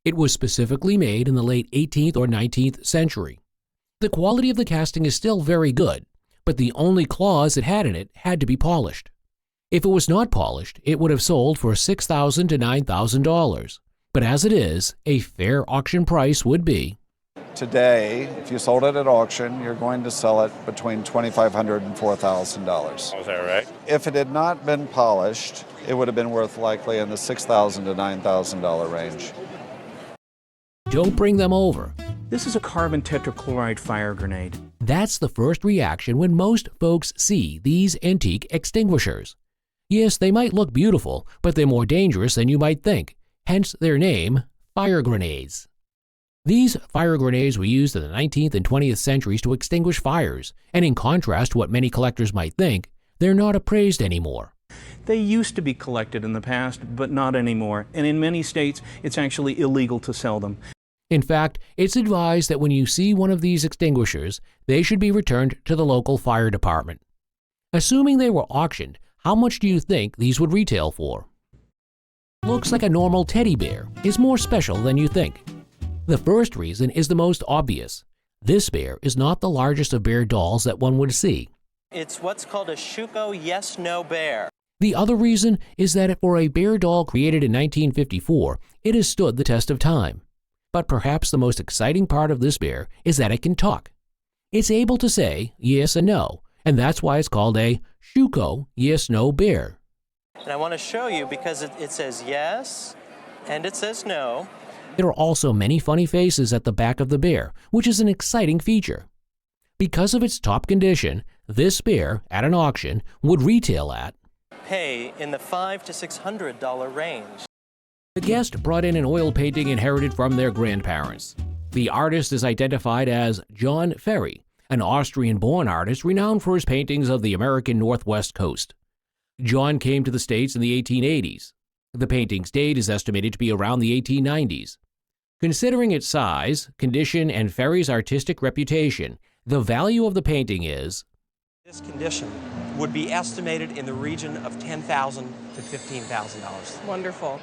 It was specifically made in the late 18th or 19th century. The quality of the casting is still very good, but the only claws it had in it had to be polished. If it was not polished, it would have sold for $6,000 to $9,000. But as it is, a fair auction price would be... Today, if you sold it at auction, you're going to sell it between $2,500 and $4,000. Is that right? If it had not been polished, it would have been worth likely in the $6,000 to $9,000 range. Don't bring them over. This is a carbon tetrachloride fire grenade. That's the first reaction when most folks see these antique extinguishers. Yes, they might look beautiful, but they're more dangerous than you might think, hence their name, fire grenades. These fire grenades were used in the 19th and 20th centuries to extinguish fires, and in contrast to what many collectors might think, they're not appraised anymore. They used to be collected in the past, but not anymore, and in many states, it's actually illegal to sell them. In fact, it's advised that when you see one of these extinguishers, they should be returned to the local fire department. Assuming they were auctioned, how much do you think these would retail for? Looks like a normal teddy bear is more special than you think. The first reason is the most obvious. This bear is not the largest of bear dolls that one would see. It's what's called a Shuko yes-no bear. The other reason is that for a bear doll created in 1954, it has stood the test of time. But perhaps the most exciting part of this bear is that it can talk. It's able to say yes and no, and that's why it's called a Shuko yes-no bear. And I want to show you because it says yes and it says no. There are also many funny faces at the back of the bear, which is an exciting feature. Because of its top condition, this bear, at an auction, would retail at... Pay in the $500 to $600 range. The guest brought in an oil painting inherited from their grandparents. The artist is identified as John Ferry, an Austrian-born artist renowned for his paintings of the American Northwest coast. John came to the States in the 1880s. The painting's date is estimated to be around the 1890s. Considering its size, condition, and Ferry's artistic reputation, the value of the painting is... This condition would be estimated in the region of $10,000 to $15,000. Wonderful.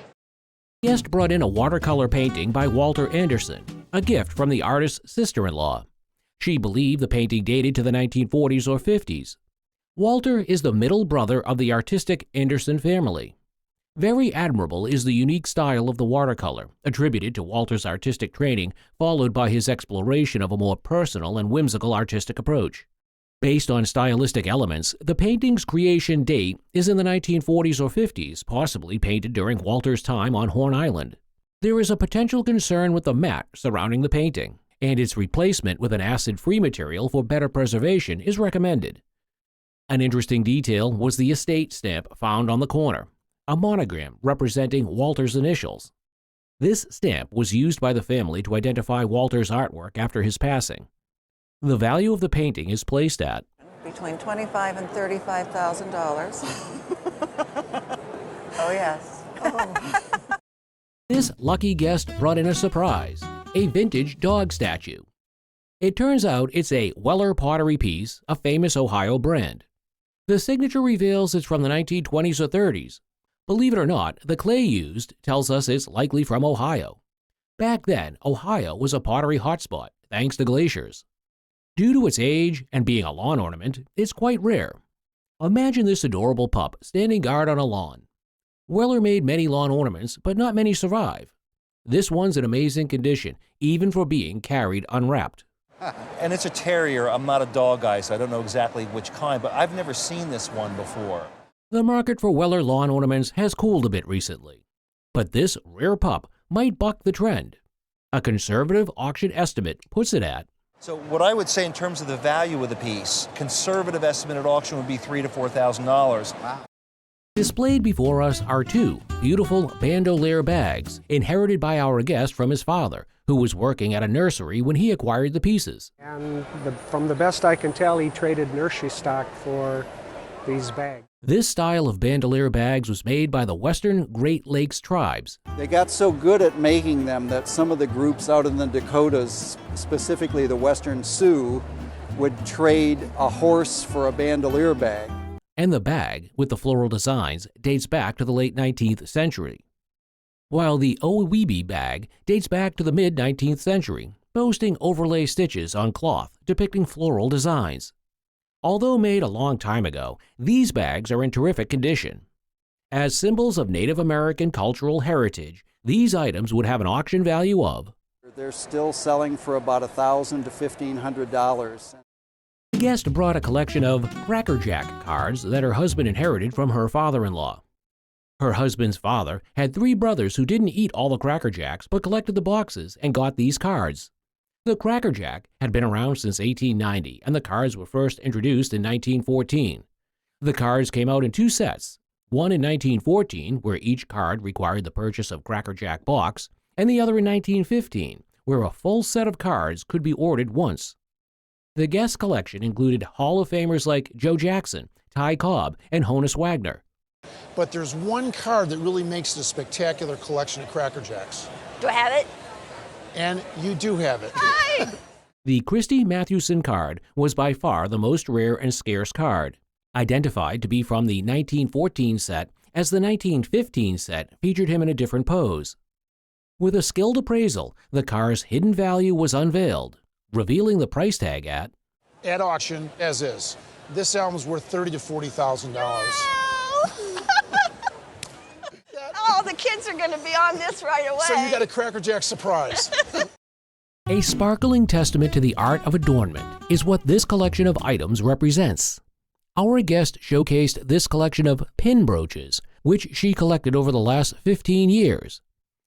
The guest brought in a watercolor painting by Walter Anderson, a gift from the artist's sister-in-law. She believed the painting dated to the 1940s or 50s. Walter is the middle brother of the artistic Anderson family. Very admirable is the unique style of the watercolor, attributed to Walter's artistic training, followed by his exploration of a more personal and whimsical artistic approach. Based on stylistic elements, the painting's creation date is in the 1940s or 50s, possibly painted during Walter's time on Horn Island. There is a potential concern with the mat surrounding the painting, and its replacement with an acid-free material for better preservation is recommended. An interesting detail was the estate stamp found on the corner, a monogram representing Walter's initials. This stamp was used by the family to identify Walter's artwork after his passing. The value of the painting is placed at Between $25,000 and $35,000. Oh, yes. Oh. This lucky guest brought in a surprise, a vintage dog statue. It turns out it's a Weller pottery piece, a famous Ohio brand. The signature reveals it's from the 1920s or 30s. Believe it or not, the clay used tells us it's likely from Ohio. Back then, Ohio was a pottery hotspot, thanks to glaciers. Due to its age and being a lawn ornament, it's quite rare. Imagine this adorable pup standing guard on a lawn. Weller made many lawn ornaments, but not many survive. This one's in amazing condition, even for being carried unwrapped. And it's a terrier. I'm not a dog guy, so I don't know exactly which kind, but I've never seen this one before. The market for Weller lawn ornaments has cooled a bit recently, but this rare pup might buck the trend. A conservative auction estimate puts it at So what I would say in terms of the value of the piece, conservative estimate at auction would be $3,000 to $4,000. Wow. Displayed before us are two beautiful bandolier bags inherited by our guest from his father, who was working at a nursery when he acquired the pieces. And from the best I can tell, he traded nursery stock for these bags. This style of bandolier bags was made by the Western Great Lakes tribes. They got so good at making them that some of the groups out in the Dakotas, specifically the Western Sioux, would trade a horse for a bandolier bag. And the bag, with the floral designs, dates back to the late 19th century. While the Oweeby bag dates back to the mid-19th century, boasting overlay stitches on cloth depicting floral designs. Although made a long time ago, these bags are in terrific condition. As symbols of Native American cultural heritage, these items would have an auction value of They're still selling for about $1,000 to $1,500. The guest brought a collection of Cracker Jack cards that her husband inherited from her father-in-law. Her husband's father had 3 brothers who didn't eat all the Cracker Jacks but collected the boxes and got these cards. The Cracker Jack had been around since 1890, and the cards were first introduced in 1914. The cards came out in 2 sets, one in 1914, where each card required the purchase of Cracker Jack box, and the other in 1915, where a full set of cards could be ordered once. The guest collection included Hall of Famers like Joe Jackson, Ty Cobb, and Honus Wagner. But there's one card that really makes it a spectacular collection of Cracker Jacks. Do I have it? And you do have it. Hi! The Christy Mathewson card was by far the most rare and scarce card, identified to be from the 1914 set, as the 1915 set featured him in a different pose. With a skilled appraisal, the card's hidden value was unveiled, revealing the price tag at auction, as is. This album's worth $30,000 to $40,000. Oh, the kids are going to be on this right away. So you got a Cracker Jack surprise. A sparkling testament to the art of adornment is what this collection of items represents. Our guest showcased this collection of pin brooches, which she collected over the last 15 years.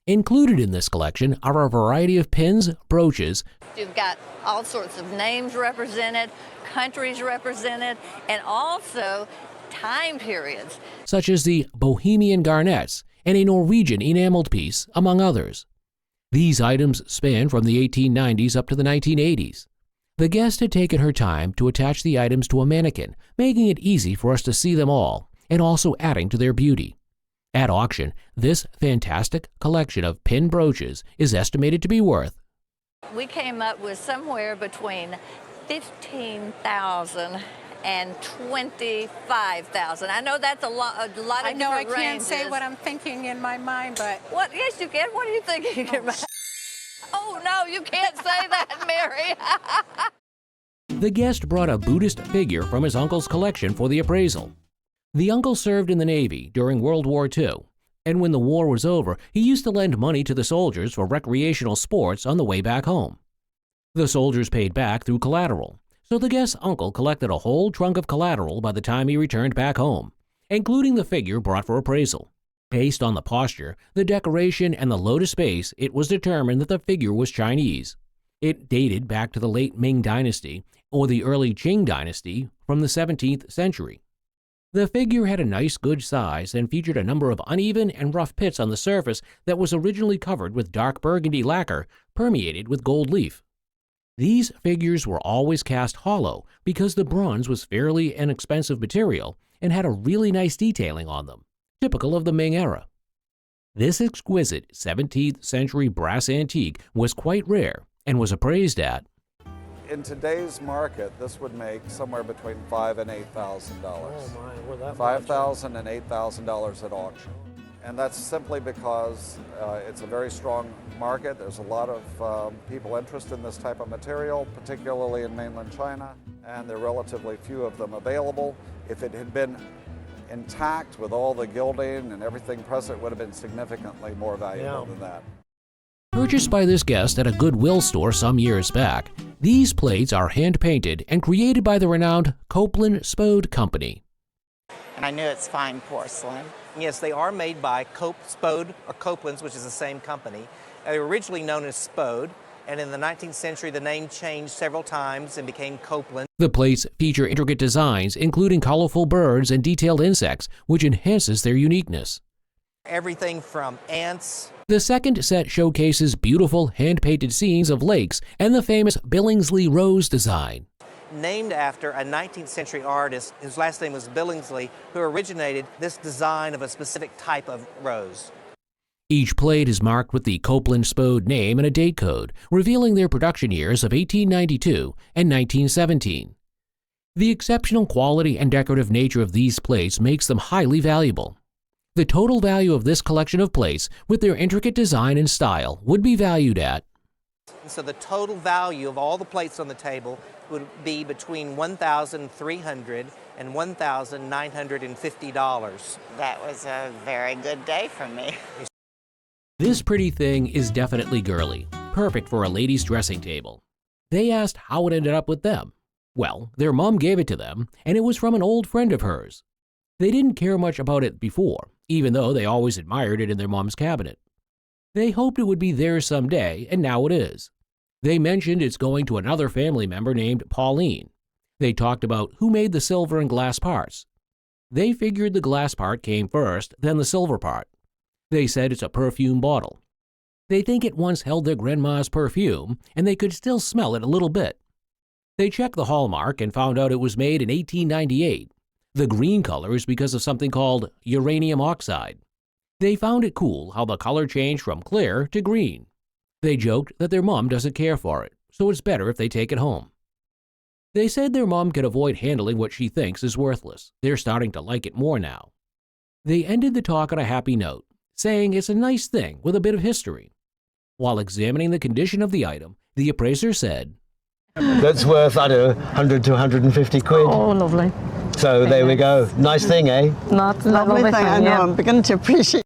Included in this collection are a variety of pins, brooches. You've got all sorts of names represented, countries represented, and also time periods. Such as the Bohemian garnets and a Norwegian enameled piece, among others. These items span from the 1890s up to the 1980s. The guest had taken her time to attach the items to a mannequin, making it easy for us to see them all, and also adding to their beauty. At auction, this fantastic collection of pin brooches is estimated to be worth. We came up with somewhere between $15,000 and $25,000. I know that's a lot of I know I different can't ranges. say what I'm thinking in my mind, but... What? Yes, you can. What are you thinking in your mind? Oh, no, you can't say that, Mary. The guest brought a Buddhist figure from his uncle's collection for the appraisal. The uncle served in the Navy during World War II, and when the war was over, he used to lend money to the soldiers for recreational sports on the way back home. The soldiers paid back through collateral, so the guest's uncle collected a whole trunk of collateral by the time he returned back home, including the figure brought for appraisal. Based on the posture, the decoration, and the lotus base, it was determined that the figure was Chinese. It dated back to the late Ming Dynasty or the early Qing Dynasty from the 17th century. The figure had a nice good size and featured a number of uneven and rough pits on the surface that was originally covered with dark burgundy lacquer permeated with gold leaf. These figures were always cast hollow because the bronze was fairly inexpensive material and had a really nice detailing on them, typical of the Ming era. This exquisite 17th century brass antique was quite rare and was appraised at, in today's market, this would make somewhere between $5,000 and $8,000. Oh my, we're that $5,000 and $8,000 at auction. And that's simply because it's a very strong market. There's a lot of people interested in this type of material, particularly in mainland China, and there are relatively few of them available. If it had been intact with all the gilding and everything present, it would have been significantly more valuable than that. Purchased by this guest at a Goodwill store some years back, these plates are hand-painted and created by the renowned Copeland Spode Company. And I knew it's fine porcelain. Yes, they are made by Spode or Copeland's, which is the same company. They were originally known as Spode, and in the 19th century the name changed several times and became Copeland. The plates feature intricate designs, including colorful birds and detailed insects, which enhances their uniqueness. Everything from ants. The second set showcases beautiful hand-painted scenes of lakes and the famous Billingsley Rose design. Named after a 19th century artist whose last name was Billingsley, who originated this design of a specific type of rose. Each plate is marked with the Copeland Spode name and a date code, revealing their production years of 1892 and 1917. The exceptional quality and decorative nature of these plates makes them highly valuable. The total value of this collection of plates, with their intricate design and style, would be valued at. So the total value of all the plates on the table would be between $1,300 and $1,950. That was a very good day for me. This pretty thing is definitely girly, perfect for a lady's dressing table. They asked how it ended up with them. Well, their mom gave it to them, and it was from an old friend of hers. They didn't care much about it before, even though they always admired it in their mom's cabinet. They hoped it would be theirs someday, and now it is. They mentioned it's going to another family member named Pauline. They talked about who made the silver and glass parts. They figured the glass part came first, then the silver part. They said it's a perfume bottle. They think it once held their grandma's perfume, and they could still smell it a little bit. They checked the hallmark and found out it was made in 1898. The green color is because of something called uranium oxide. They found it cool how the color changed from clear to green. They joked that their mom doesn't care for it, so it's better if they take it home. They said their mom could avoid handling what she thinks is worthless. They're starting to like it more now. They ended the talk on a happy note, saying it's a nice thing with a bit of history. While examining the condition of the item, the appraiser said, "That's worth, I don't know, 100 to 150 quid. Oh, lovely. So there we go. Nice thing, eh? Lovely thing. I know. I'm beginning to appreciate